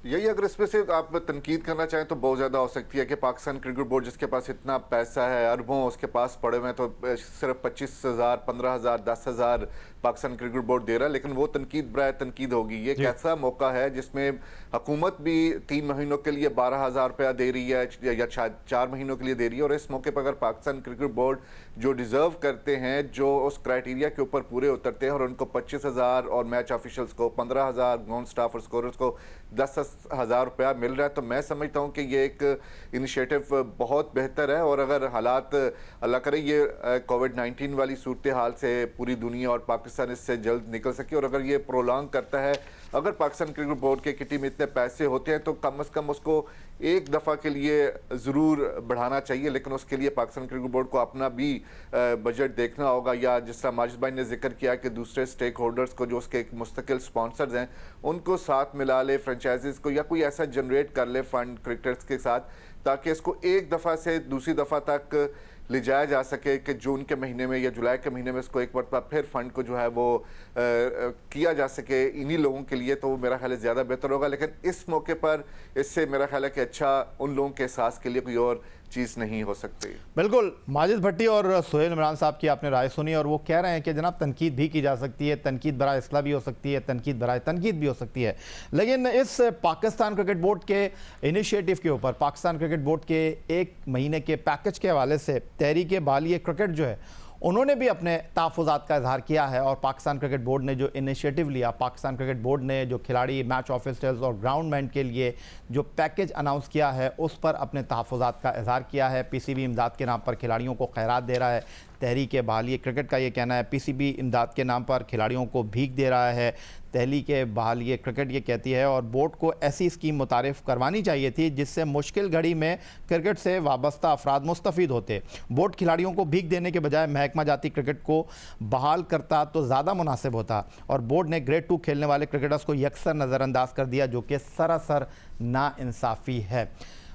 यही, अगर इसमें से आप तनकीद करना चाहें तो बहुत ज़्यादा हो सकती है कि पाकिस्तान क्रिकेट बोर्ड जिसके पास इतना पैसा है, अरबों उसके पास पड़े हुए हैं, तो सिर्फ 25,000, 15,000, 10,000 पाकिस्तान क्रिकेट बोर्ड दे रहा है, लेकिन वो तनकीद बराए तनकीद होगी। ये एक ऐसा मौका है जिसमें हुकूमत भी 3 महीनों के लिए 12,000 रुपया दे रही है या 4 महीनों के लिए दे रही है, और इस मौके पर अगर पाकिस्तान क्रिकेट बोर्ड जो डिज़र्व करते हैं, जो उस क्राइटेरिया के ऊपर पूरे उतरते हैं, और उनको 25,000 और मैच ऑफिशियल्स को 15,000, ग्राउंड स्टाफ और स्कोरर्स को 10,000 रुपया मिल रहा है, तो मैं समझता हूँ कि ये एक इनिशिएटिव बहुत बेहतर है। और अगर हालात अल्लाह करे ये कोविड-19 वाली सूरत हाल से पूरी दुनिया और पाकिस्तान इससे जल्द निकल सके, और अगर ये प्रोलॉन्ग करता है, अगर पाकिस्तान क्रिकेट बोर्ड के किटी में इतने पैसे होते हैं तो कम से कम उसको एक दफ़ा के लिए ज़रूर बढ़ाना चाहिए, लेकिन उसके लिए पाकिस्तान क्रिकेट बोर्ड को अपना भी बजट देखना होगा, या जिस तरह माजिद भाई ने जिक्र किया कि दूसरे स्टेक होल्डर्स को जो उसके मुस्तकिल स्पॉन्सर्स हैं उनको साथ मिला ले, फ्रेंचाइजीज को, या कोई ऐसा जनरेट कर ले फंड क्रिकेटर्स के साथ, ताकि इसको एक दफ़ा से दूसरी दफ़ा तक ले जाया जा सके कि जून के महीने में या जुलाई के महीने में इसको एक बार फिर फंड को जो है वो किया जा सके इन्हीं लोगों के लिए, तो वो मेरा ख्याल है ज़्यादा बेहतर होगा। लेकिन इस मौके पर इससे मेरा ख्याल है कि अच्छा उन लोगों के एहसास के लिए कोई और चीज़ नहीं हो सकती। बिल्कुल, माजिद भट्टी और सोहेल इमरान साहब की आपने राय सुनी, और वो कह रहे हैं कि जनाब तनकीद भी की जा सकती है, तनकीद बराए इस्लाह भी हो सकती है, तनकीद बराए तनकीद भी हो सकती है, लेकिन इस पाकिस्तान क्रिकेट बोर्ड के इनिशिएटिव के ऊपर, पाकिस्तान क्रिकेट बोर्ड के 1 महीने के पैकेज के हवाले से तहरीक बालिए क्रिकेट जो है उन्होंने भी अपने तहफ़्फ़ुज़ात का इजहार किया है, और पाकिस्तान क्रिकेट बोर्ड ने जो इनिशिएटिव लिया, पाकिस्तान क्रिकेट बोर्ड ने जो खिलाड़ी, मैच ऑफिसर्स और ग्राउंडमैन के लिए जो पैकेज अनाउंस किया है उस पर अपने तहफ़्फ़ुज़ात का इजहार किया है। PCB इमदाद के नाम पर खिलाड़ियों को खैरात दे रहा है, तहरीक बहाली क्रिकेट का ये कहना है। PCB इमदाद के नाम पर खिलाड़ियों को भीख दे रहा है, तहरीक बहाली क्रिकेट ये कहती है, और बोर्ड को ऐसी स्कीम मुतारिफ करवानी चाहिए थी जिससे मुश्किल घड़ी में क्रिकेट से वाबस्ता अफराद मुस्तफ़ीद होते। बोर्ड खिलाड़ियों को भीख देने के बजाय महकमा जाती क्रिकेट को बहाल करता तो ज़्यादा मुनासिब होता, और बोर्ड ने ग्रेड 2 खेलने वाले क्रिकेटर्स को यकसर नज़रअंदाज कर दिया, जो कि सरासर नाइंसाफ़ी है।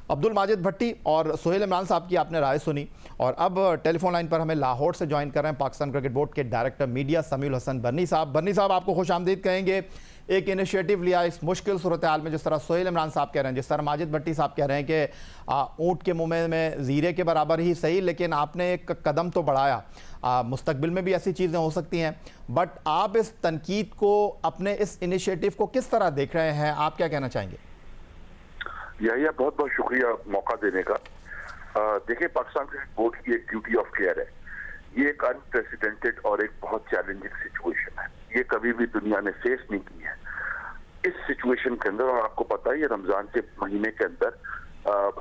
अब्दुल माजिद भट्टी और सोहेल इमरान साहब की आपने राय सुनी, और अब टेलीफोन लाइन पर हमें लाहौर से ज्वाइन कर रहे हैं पाकिस्तान क्रिकेट बोर्ड के डायरेक्टर मीडिया समीउल हसन बर्नी साहब। बर्नी साहब, आपको खुशामदीद कहेंगे। एक इनिशिएटिव लिया इस मुश्किल सूरत हाल में, जिस तरह सोहेल इमरान साहब कह रहे हैं, जिस तरह माजिद भट्टी साहब कह रहे हैं कि ऊँट के मुँह में ज़ीरे के बराबर ही सही, लेकिन आपने एक कदम तो बढ़ाया। मुस्तकबिल में भी ऐसी चीज़ें हो सकती हैं, बट आप इस तनकीद को, अपने इस इनिशिएटिव को किस तरह देख रहे हैं, आप क्या कहना चाहेंगे? यह बहुत बहुत शुक्रिया मौका देने का। देखिए, पाकिस्तान क्रिकेट बोर्ड की एक ड्यूटी ऑफ केयर है। ये एक अनप्रेसिडेंटेड और एक बहुत चैलेंजिंग सिचुएशन है, ये कभी भी दुनिया ने फेस नहीं की है। इस सिचुएशन के अंदर, और आपको पता है ये रमजान के महीने के अंदर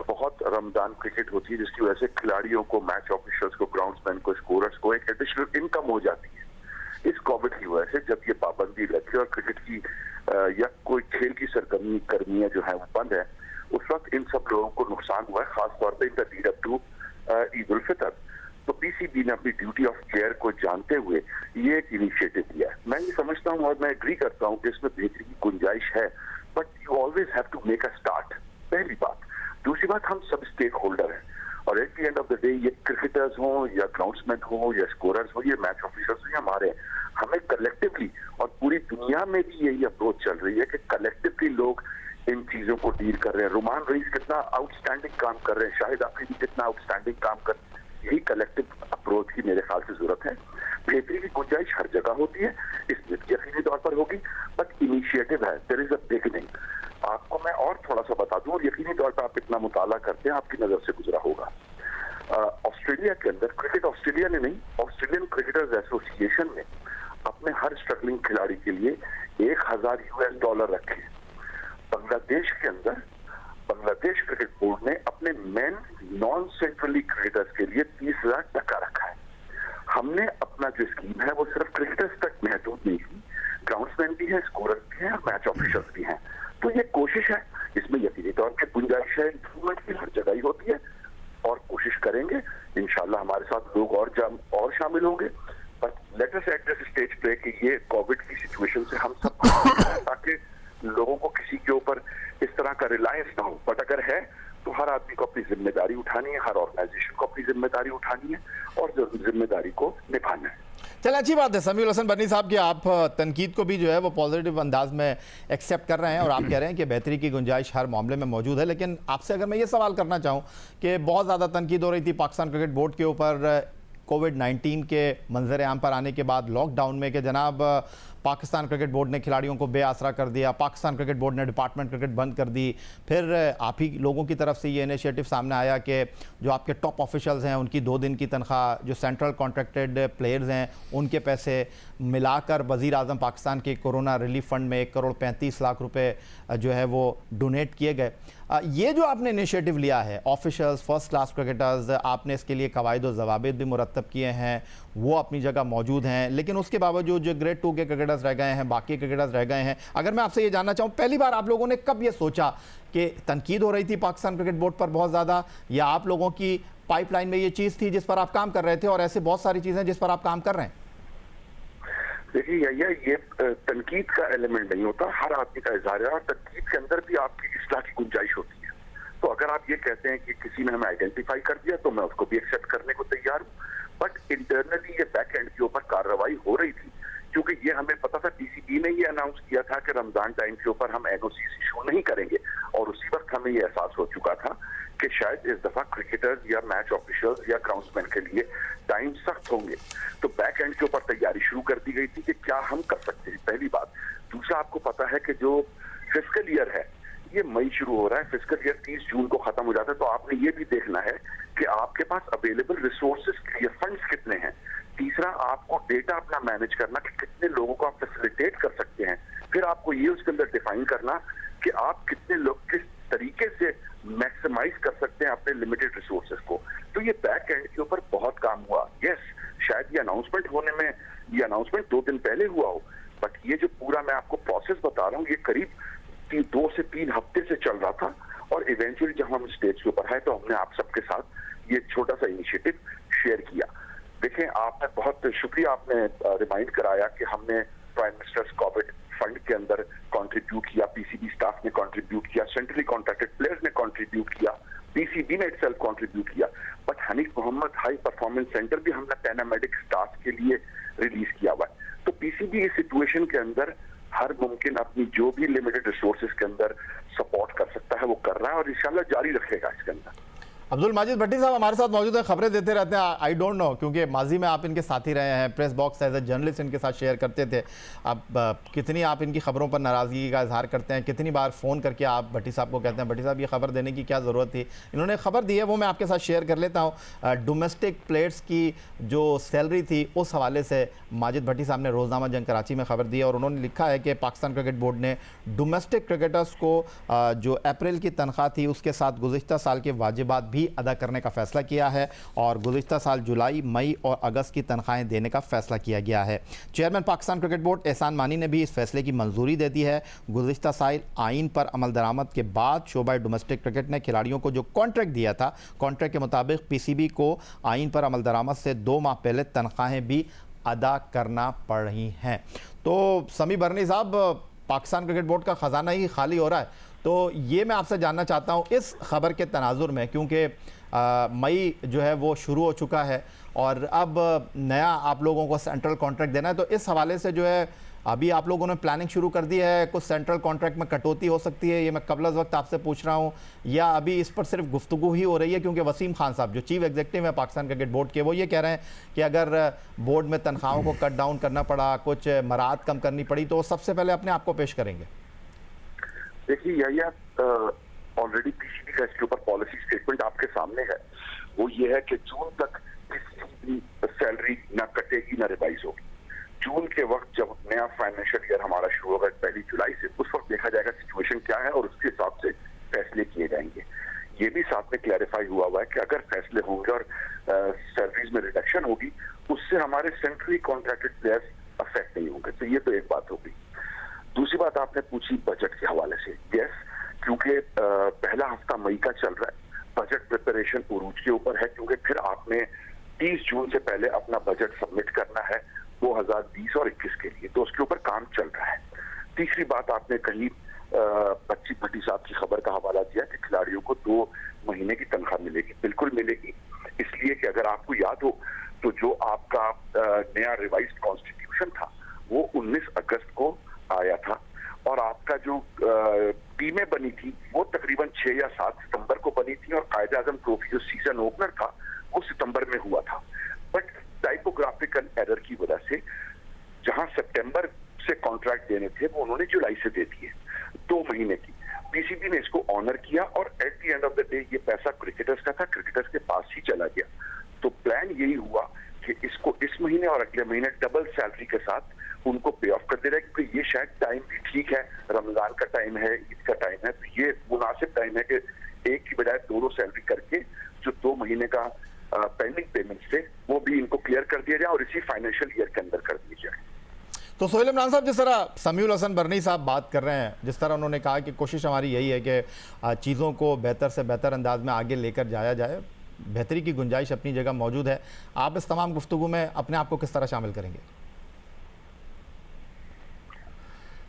बहुत रमजान क्रिकेट होती है, जिसकी वजह से खिलाड़ियों को, मैच ऑफिशियल्स को, ग्राउंड्समैन को, स्कोरर्स को एक एडिशनल इनकम हो जाती है। इस कोविड की वजह से जब ये पाबंदी लगी और क्रिकेट की या कोई खेल की सरगर्मियां जो है वो बंद है, उस वक्त इन सब लोगों को नुकसान हुआ है, खासतौर पर in the lead up to Eid ul Fitr. तो पीसीबी ने अपनी ड्यूटी ऑफ केयर को जानते हुए ये एक इनिशिएटिव लिया है। मैं ये समझता हूँ और मैं एग्री करता हूँ कि इसमें बेहतरी की गुंजाइश है, but you always have to make a start, पहली बात। दूसरी बात, हम सब स्टेक होल्डर हैं और at the end of the day ये क्रिकेटर्स हों या ग्राउंड्समैन हो या स्कोरर्स हो, ये मैच ऑफिसर्स हो या हमारे, हमें कलेक्टिवली, और पूरी दुनिया में भी यही अप्रोच चल रही है कि कलेक्टिवली लोग इन चीजों को डील कर रहे हैं। रुमान रईस कितना आउटस्टैंडिंग काम कर रहे हैं, शाहिद आफरीदी कितना आउटस्टैंडिंग काम कर रहे हैं। यही कलेक्टिव अप्रोच की मेरे ख्याल से जरूरत है। बेहतरी की गुंजाइश हर जगह होती है, इसमें यकीनी तौर पर होगी, बट इनिशिएटिव है, देयर इज अ बिगिनिंग। आपको मैं और थोड़ा सा बता दूं, और यकीनी तौर पर आप इतना मुताला करते हैं, आपकी नजर से गुजरा होगा। ऑस्ट्रेलिया के अंदर, क्रिकेट ऑस्ट्रेलिया ने नहीं, ऑस्ट्रेलियन क्रिकेटर्स एसोसिएशन ने अपने हर स्ट्रगलिंग खिलाड़ी के लिए $1000 रखे। बांग्लादेश के अंदर बांग्लादेश क्रिकेट बोर्ड ने अपने मेन नॉन सेंट्रली क्रिकेटर्स के लिए $30,000 रखा है। हमने अपना जो स्कीम है वो सिर्फ क्रिकेटर्स तक महदूद नहीं की, ग्राउंड्समैन भी है, स्कोरर्स भी हैं, मैच ऑफिसर्स भी हैं। तो ये कोशिश है, इसमें यकीनी तौर पर गुंजाइश है, इंप्रूवमेंट की हर जगह ही होती है, और कोशिश करेंगे इंशाल्लाह हमारे साथ लोग और शामिल होंगे। But let us at this stage पे कि ये कोविड की सिचुएशन से हम सब ताकि लोगों को किसी के ऊपर इस तरह का रिलायंस ना हो, बट अगर है तो हर आदमी को अपनी जिम्मेदारी उठानी है, हर ऑर्गेनाइजेशन को अपनी जिम्मेदारी उठानी है और जिम्मेदारी को निभाना है। चलिए, अच्छी बात है समीउल हसन बन्नी साहब कि आप तनकीद को भी जो है वो पॉजिटिव अंदाज में एक्सेप्ट कर रहे हैं और आप कह रहे हैं कि बेहतरी की गुंजाइश हर मामले में मौजूद है। लेकिन आपसे अगर मैं ये सवाल करना चाहूँ कि बहुत ज़्यादा तनकीद हो रही थी पाकिस्तान क्रिकेट बोर्ड के ऊपर कोविड-19 के मंजर आम पर आने के बाद लॉकडाउन में, कि जनाब पाकिस्तान क्रिकेट बोर्ड ने खिलाड़ियों को बेआसरा कर दिया, पाकिस्तान क्रिकेट बोर्ड ने डिपार्टमेंट क्रिकेट बंद कर दी। फिर आप ही लोगों की तरफ से ये इनिशिएटिव सामने आया कि जो आपके टॉप ऑफिशियल्स हैं उनकी 2 दिन की तनख्वाह, जो सेंट्रल कॉन्ट्रैक्टेड प्लेयर्स हैं उनके पैसे मिलाकर वज़ीर आज़म पाकिस्तान के कोरोना रिलीफ फंड में 1,35,00,000 रुपये जो है वो डोनेट किए गए। ये जो आपने इनिशिएटिव लिया है, ऑफिशियल्स, फर्स्ट क्लास क्रिकेटर्स, आपने इसके लिए कवायद व ज़वाबित भी मुरतब किए हैं, वो अपनी जगह मौजूद हैं, लेकिन उसके बावजूद जो ग्रेड 2 के क्रिकेटर्स रह गए हैं, बाकी क्रिकेटर्स रह गए हैं। अगर मैं आपसे ये जानना चाहूँ, पहली बार आप लोगों ने कब ये सोचा कि तनकीद हो रही थी पाकिस्तान क्रिकेट बोर्ड पर बहुत ज़्यादा, या आप लोगों की पाइपलाइन में ये चीज़ थी जिस पर आप काम कर रहे थे, और ऐसे बहुत सारी चीज़ें जिस पर आप काम कर रहे हैं? देखिए ये तनकीद का एलिमेंट नहीं होता, हर आदमी का इज़हार है, और तनकीद के अंदर भी आपकी इस्लाह की गुंजाइश होती है। तो अगर आप ये कहते हैं कि किसी ने हमें आइडेंटिफाई कर दिया तो मैं उसको भी एक्सेप्ट करने को तैयार हूँ, बट इंटरनली ये बैक एंड के ऊपर कार्रवाई हो रही थी, क्योंकि ये हमें पता था, पीसीबी ने ये अनाउंस किया था कि रमजान टाइम के ऊपर हम एनओसीस इशू नहीं करेंगे, और उसी वक्त हमें ये एहसास हो चुका था कि शायद इस दफा क्रिकेटर्स या मैच ऑफिशियल्स या ग्राउंड्समैन के लिए टाइम सख्त होंगे। तो बैक एंड के ऊपर तैयारी शुरू कर दी गई थी कि क्या हम कर सकते हैं, पहली बात। दूसरा, आपको पता है कि जो फिस्कल ईयर है ये मई शुरू हो रहा है, फिस्कल ईयर 30 जून को खत्म हो जाता है, तो आपने ये भी देखना है कि आपके पास अवेलेबल रिसोर्सेज के लिए फंड्स कितने हैं। तीसरा, आपको डेटा अपना मैनेज करना कि कितने लोगों को आप फैसिलिटेट कर सकते हैं। फिर आपको ये उसके अंदर डिफाइन करना कि आप कितने लोग किस तरीके से मैक्सिमाइज कर सकते हैं अपने लिमिटेड रिसोर्सेज को। तो ये बैक एंड के ऊपर बहुत काम हुआ। यस, शायद ये अनाउंसमेंट होने में, ये अनाउंसमेंट 2 दिन पहले हुआ हो, बट ये जो पूरा मैं आपको प्रोसेस बता रहा हूँ, ये करीब 2 से 3 हफ्ते से चल रहा था, और इवेंचुअली जब हम स्टेज के ऊपर आए तो हमने आप सबके साथ ये छोटा सा इनिशिएटिव शेयर किया। देखें, आपने बहुत शुक्रिया, आपने रिमाइंड कराया कि हमने प्राइम मिनिस्टर्स कोविड फंड के अंदर कंट्रीब्यूट किया, पीसीबी स्टाफ ने कंट्रीब्यूट किया, सेंट्रली कॉन्ट्रैक्टेड प्लेयर्स ने कंट्रीब्यूट किया, पीसीबी ने इटसेल्फ कंट्रीब्यूट किया, but Hanif Mohammad high performance centre भी हमने पैरामेडिक स्टाफ के लिए रिलीज किया हुआ है। तो पीसीबी इस सिचुएशन के अंदर हर मुमकिन अपनी जो भी लिमिटेड रिसोर्सेज के अंदर सपोर्ट कर सकता है वो कर रहा है, और इंशाल्लाह जारी रखेगा इसके अंदर। अब्दुल माजिद भट्टी साहब हमारे साथ मौजूद हैं, खबरें देते रहते हैं। आई डोंट नो, क्योंकि माजी में आप इनके साथी रहे हैं, press box as a journalist इनके साथ शेयर करते थे। अब कितनी आप इनकी खबरों पर नाराज़गी का इजहार करते हैं, कितनी बार फ़ोन करके आप भट्टी साहब को कहते हैं भट्टी साहब ये खबर देने की क्या ज़रूरत थी। इन्होंने खबर दी है, वो मैं आपके साथ शेयर कर लेता हूँ। डोमेस्टिक प्लेयर्स की जो सैलरी थी उस हवाले से माजिद भट्टी साहब ने रोज़नामा जंग कराची में खबर दी है, और उन्होंने लिखा है कि पाकिस्तान क्रिकेट बोर्ड ने डोमेस्टिक क्रिकेटर्स को जो अप्रैल की तनख्वाह थी उसके साथ गुज़िश्ता साल के वाजिबात भी भी अदा करने का फैसला किया है और गुज़िश्ता साल जुलाई, मई और अगस्त की तनख्वाहें देने का फैसला किया गया है। चेयरमैन पाकिस्तान क्रिकेट बोर्ड एहसान मानी ने भी इस फैसले की मंजूरी दे दी है। गुज़िश्ता साल आइन पर अमल दरामद के बाद शोबा डोमेस्टिक क्रिकेट ने खिलाड़ियों को जो कॉन्ट्रैक्ट दिया था, कॉन्ट्रैक्ट के मुताबिक पीसीबी को आइन पर अमल दरामद से 2 माह पहले तनख्वाहें भी अदा करना पड़ रही हैं। तो समी बरनी साहब, पाकिस्तान क्रिकेट बोर्ड का ख़जाना ही खाली हो रहा है, तो ये मैं आपसे जानना चाहता हूँ इस खबर के तनाजुर में, क्योंकि मई जो है वो शुरू हो चुका है और अब नया आप लोगों को सेंट्रल कॉन्ट्रैक्ट देना है, तो इस हवाले से जो है अभी आप लोगों ने प्लानिंग शुरू कर दी है, कुछ सेंट्रल कॉन्ट्रैक्ट में कटौती हो सकती है, ये मैं कबल वक्त आपसे पूछ रहा हूँ, या अभी इस पर सिर्फ गुफ्तगू ही हो रही है? क्योंकि वसीम खान साहब जो चीफ एग्जीक्यूटिव है पाकिस्तान क्रिकेट बोर्ड के, वो ये कह रहे हैं कि अगर बोर्ड में तनख्वाहों को कट डाउन करना पड़ा, कुछ मराहत कम करनी पड़ी, तो सबसे पहले अपने आप को पेश करेंगे। देखिए ऑलरेडी पीसीबी का इसके ऊपर पॉलिसी स्टेटमेंट आपके सामने है। वो ये है कि जून तक किसी भी सैलरी ना कटेगी ना रिवाइज होगी। जून के वक्त जब नया फाइनेंशियल ईयर हमारा शुरू होगा 1 जुलाई से, उस वक्त देखा जाएगा सिचुएशन क्या है और उसके हिसाब से फैसले किए जाएंगे। ये भी साथ में क्लैरिफाई हुआ है कि अगर फैसले होंगे और सैलरीज में रिडक्शन होगी, उससे हमारे सेंट्रली कॉन्ट्रैक्टेड प्लेयर्स अफेक्ट नहीं होंगे। तो ये तो एक बात होगी। दूसरी बात आपने पूछी बजट के हवाले से। यस, क्योंकि पहला हफ्ता मई का चल रहा है, बजट प्रिपरेशन उरूज के ऊपर है, क्योंकि फिर आपने 30 जून से पहले अपना बजट सबमिट करना है 2020 और 21 के लिए, तो उसके ऊपर काम चल रहा है। तीसरी बात आपने कही बच्ची भट्टी साहब की खबर का हवाला दिया कि खिलाड़ियों को 2 महीने की तनख्वाह मिलेगी। बिल्कुल मिलेगी, इसलिए कि अगर आपको याद हो तो जो आपका नया रिवाइज्ड कॉन्स्टिट्यूशन था वो 19 अगस्त को आया था और आपका जो टीमें बनी थी वो तकरीबन 6 या 7 सितंबर को बनी थी और कायदे आजम ट्रॉफी जो सीजन ओपनर था वो सितंबर में हुआ था। बट टाइपोग्राफिकल एरर की वजह से जहां सितंबर से कॉन्ट्रैक्ट देने थे वो उन्होंने जुलाई से दे दिए 2 महीने की। पीसीबी ने इसको ऑनर किया और at the end of the day ये पैसा क्रिकेटर्स का था, क्रिकेटर्स के पास ही चला गया। तो प्लान यही हुआ कि इसको इस महीने और अगले महीने डबल सैलरी के साथ उनको पे ऑफ कर दे रहा है, क्योंकि ये शायद टाइम भी ठीक है, रमजान का टाइम है, ईद का टाइम है, तो ये मुनासिब टाइम है कि एक की बजाय 2 सैलरी करके जो 2 महीने का पेंडिंग पेमेंट्स थे वो भी इनको क्लियर कर दिया जाए और इसी फाइनेंशियल ईयर के अंदर कर दिया जाए। तो सोहेल इमरान साहब, जिस तरह समीउल हसन बरनी साहब बात कर रहे हैं, जिस तरह उन्होंने कहा कि कोशिश हमारी यही है कि चीज़ों को बेहतर से बेहतर अंदाज में आगे लेकर जाया जाए, बेहतरी की गुंजाइश अपनी जगह मौजूद है, आप इस तमाम गुफ्तगू में अपने आप को किस तरह शामिल करेंगे?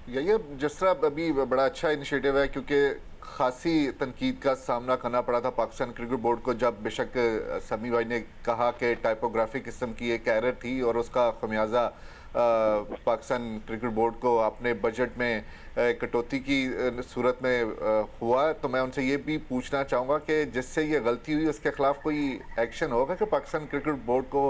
ये जिस तरह अभी बड़ा अच्छा इनिशिएटिव है, क्योंकि खासी तनकीद का सामना करना पड़ा था पाकिस्तान क्रिकेट बोर्ड को, जब बेशक समी भाई ने कहा कि टाइपोग्राफी किस्म की एक एरर थी और उसका खमियाजा पाकिस्तान क्रिकेट बोर्ड को अपने बजट में कटौती की सूरत में हुआ। तो मैं उनसे ये भी पूछना चाहूँगा कि जिससे ये गलती हुई उसके खिलाफ कोई एक्शन होगा कि पाकिस्तान क्रिकेट बोर्ड को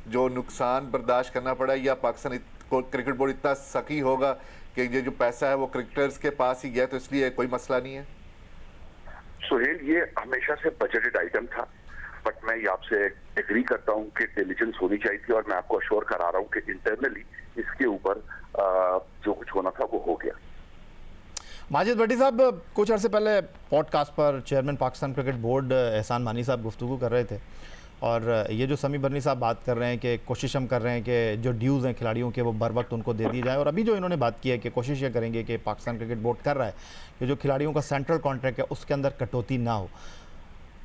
जो नुकसान बर्दाश्त करना पड़ा, या पाकिस्तान क्रिकेट बोर्ड इतना सखी होगा कि ये जो पैसा है वो क्रिकेटर्स के पास ही गया तो इसलिए कोई मसला नहीं है? सुहेल, ये हमेशा से बजटेड आइटम था, बट मैं ये आपसे एग्री करता हूं कि डिलीजेंस होनी चाहिए थी और मैं आपको अश्योर करा रहा हूं कि इंटरनली इसके ऊपर जो कुछ होना था वो हो गया। माजिद भट्टी साहब, कुछ अर्से पहले पॉडकास्ट पर चेयरमैन पाकिस्तान क्रिकेट बोर्ड एहसान मानी साहब गुफ्तगू कर रहे थे और ये जो समी बरनी साहब बात कर रहे हैं कि कोशिश हम कर रहे हैं कि जो ड्यूज़ हैं खिलाड़ियों के वो बर वक्त उनको दे दी जाए, और अभी जो इन्होंने बात की है कि कोशिश ये करेंगे कि पाकिस्तान क्रिकेट बोर्ड कर रहा है कि जो खिलाड़ियों का सेंट्रल कॉन्ट्रैक्ट है उसके अंदर कटौती ना हो।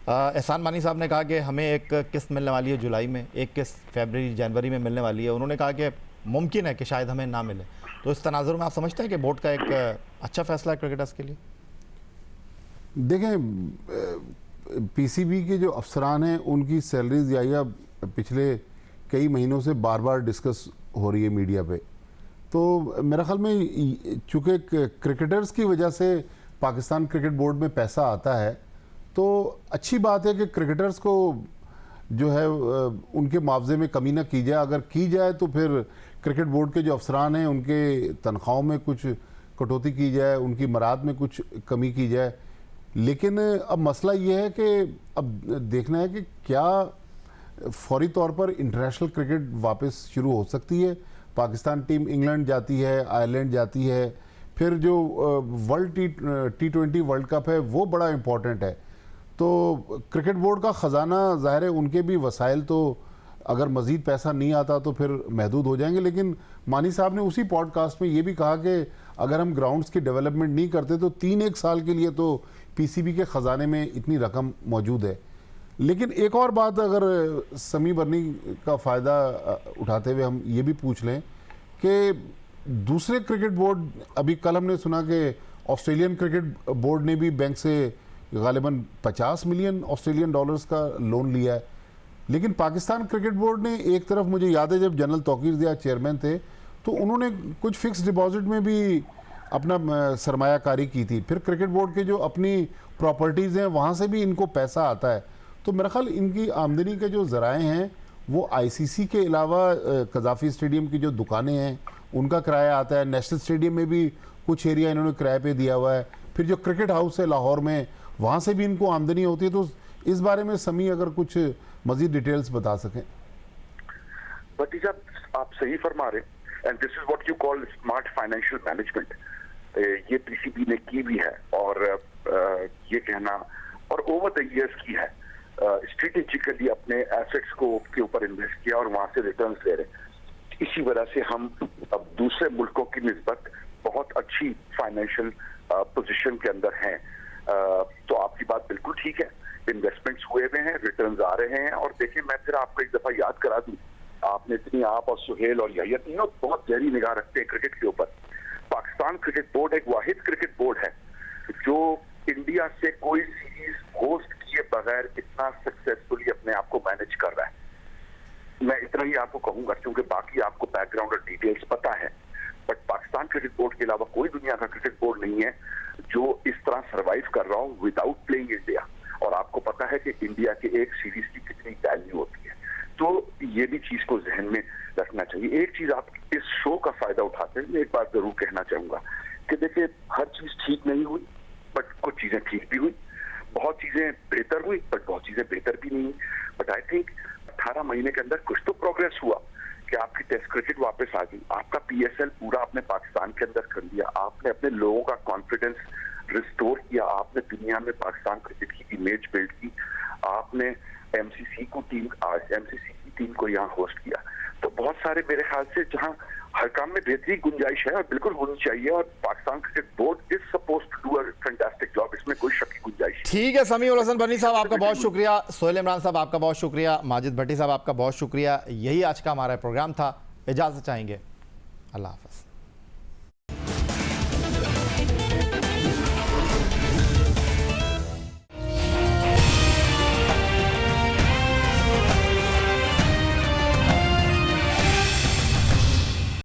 एहसान मानी साहब ने कहा कि हमें एक किस्त मिलने वाली है जुलाई में, एक किस्त जनवरी में मिलने वाली है। उन्होंने कहा कि मुमकिन है कि शायद हमें ना मिले। तो इस तनाजुर में आप समझते हैं कि बोर्ड का एक अच्छा फैसला है क्रिकेटर्स के लिए? देखें, पीसीबी के जो अफसरान हैं उनकी सैलरीज या पिछले कई महीनों से बार बार डिस्कस हो रही है मीडिया पे। तो मेरा ख्याल में चूँकि क्रिकेटर्स की वजह से पाकिस्तान क्रिकेट बोर्ड में पैसा आता है, तो अच्छी बात है कि क्रिकेटर्स को जो है उनके मुआवजे में कमी ना की जाए। अगर की जाए तो फिर क्रिकेट बोर्ड के जो अफसरान हैं उनके तनख्वाहों में कुछ कटौती की जाए, उनकी मराद में कुछ कमी की जाए। लेकिन अब मसला ये है कि अब देखना है कि क्या फौरी तौर पर इंटरनेशनल क्रिकेट वापस शुरू हो सकती है। पाकिस्तान टीम इंग्लैंड जाती है, आयरलैंड जाती है, फिर जो वर्ल्ड T20 वर्ल्ड कप है वो बड़ा इम्पोर्टेंट है। तो क्रिकेट बोर्ड का ख़जाना ज़ाहिर है उनके भी वसाइल तो अगर मज़ीद पैसा नहीं आता तो फिर महदूद हो जाएंगे, लेकिन मानी साहब ने उसी पॉडकास्ट में ये भी कहा कि अगर हम ग्राउंड्स की डेवलपमेंट नहीं करते तो 3-1 साल के लिए तो पीसीबी के ख़जाने में इतनी रकम मौजूद है। लेकिन एक और बात अगर समी बर्नी का फ़ायदा उठाते हुए हम ये भी पूछ लें कि दूसरे क्रिकेट बोर्ड, अभी कल हमने सुना कि ऑस्ट्रेलियन क्रिकेट बोर्ड ने भी बैंक से गालिबन 50 मिलियन ऑस्ट्रेलियन डॉलर्स का लोन लिया है, लेकिन पाकिस्तान क्रिकेट बोर्ड ने एक तरफ, मुझे याद है जब जनरल तौकीर दिया चेयरमैन थे तो उन्होंने कुछ फिक्स डिपॉजिट में भी अपना सरमायाकारी की थी, फिर क्रिकेट बोर्ड के जो अपनी प्रॉपर्टीज़ हैं वहाँ से भी इनको पैसा आता है। तो मेरा ख्याल इनकी आमदनी के जो ज़राए हैं वो आईसीसी के अलावा कज़ाफ़ी स्टेडियम की जो दुकानें हैं उनका किराया आता है, नेशनल स्टेडियम में भी कुछ एरिया इन्होंने किराए पे दिया हुआ है, फिर जो क्रिकेट हाउस है लाहौर में वहाँ से भी इनको आमदनी होती है। तो इस बारे में समी अगर कुछ मज़ीद डिटेल्स बता सकें। भतीजा, आप सही फरमा रहे, and this is what you call smart financial management. ये पीसीबी ने की भी है, और ये कहना और ओवर द इयर्स की है, स्ट्रेटेजिकली अपने एसेट्स को के ऊपर इन्वेस्ट किया और वहां से रिटर्न्स ले रहे। इसी वजह से हम अब दूसरे मुल्कों की निस्बत बहुत अच्छी फाइनेंशियल पोजीशन के अंदर हैं। तो आपकी बात बिल्कुल ठीक है, इन्वेस्टमेंट्स हुए हुए हैं, रिटर्न्स आ रहे हैं। और देखिए, मैं फिर आपको एक दफा याद करा दूं, आपने इतनी, आप और सुहेल और यहिया तीनों बहुत गहरी निगाह रखते हैं क्रिकेट के ऊपर। पाकिस्तान क्रिकेट बोर्ड एक वाहिद क्रिकेट बोर्ड है जो इंडिया से कोई सीरीज होस्ट किए बगैर इतना सक्सेसफुली अपने आप को मैनेज कर रहा है। मैं इतना ही आपको कहूंगा क्योंकि बाकी आपको बैकग्राउंड और डिटेल्स पता है, बट पाकिस्तान क्रिकेट बोर्ड के अलावा कोई दुनिया का क्रिकेट बोर्ड नहीं है जो इस तरह सर्वाइव कर रहा हो विदाउट प्लेइंग इंडिया। और आपको पता है कि इंडिया के एक सीरीज की कितनी वैल्यू होती है, तो ये भी चीज को जहन में रखना चाहिए। एक चीज आप इस शो का फायदा उठाते हैं, मैं एक बात जरूर कहना चाहूंगा कि देखिए, हर चीज ठीक नहीं हुई, बट कुछ चीजें ठीक भी हुई, बहुत चीजें बेहतर हुई, बट बहुत चीजें बेहतर भी नहीं हुई। बट आई थिंक 18 महीने के अंदर कुछ तो प्रोग्रेस हुआ कि आपकी टेस्ट क्रिकेट वापस आ गई, आपका पीएसएल पूरा आपने पाकिस्तान के अंदर कर लिया, आपने अपने लोगों का कॉन्फिडेंस रिस्टोर किया, आपने दुनिया में पाकिस्तान क्रिकेट की इमेज बिल्ड की, आपने एमसीसी की टीम को यहाँ होस्ट किया। तो बहुत सारे मेरे ख्याल से जहाँ हर काम में बेहतरी गुंजाइश है और बिल्कुल होनी चाहिए, और Pakistan cricket board is supposed to do a fantastic job, इसमें कोई शक की गुंजाइश। ठीक है, समी उल हसन बर्नी साहब आपका बहुत शुक्रिया, सोहेल इमरान साहब आपका बहुत शुक्रिया, माजिद भट्टी साहब आपका बहुत शुक्रिया। यही आज का हमारा प्रोग्राम था, इजाज़त चाहेंगे, अल्लाह हाफ़िज़।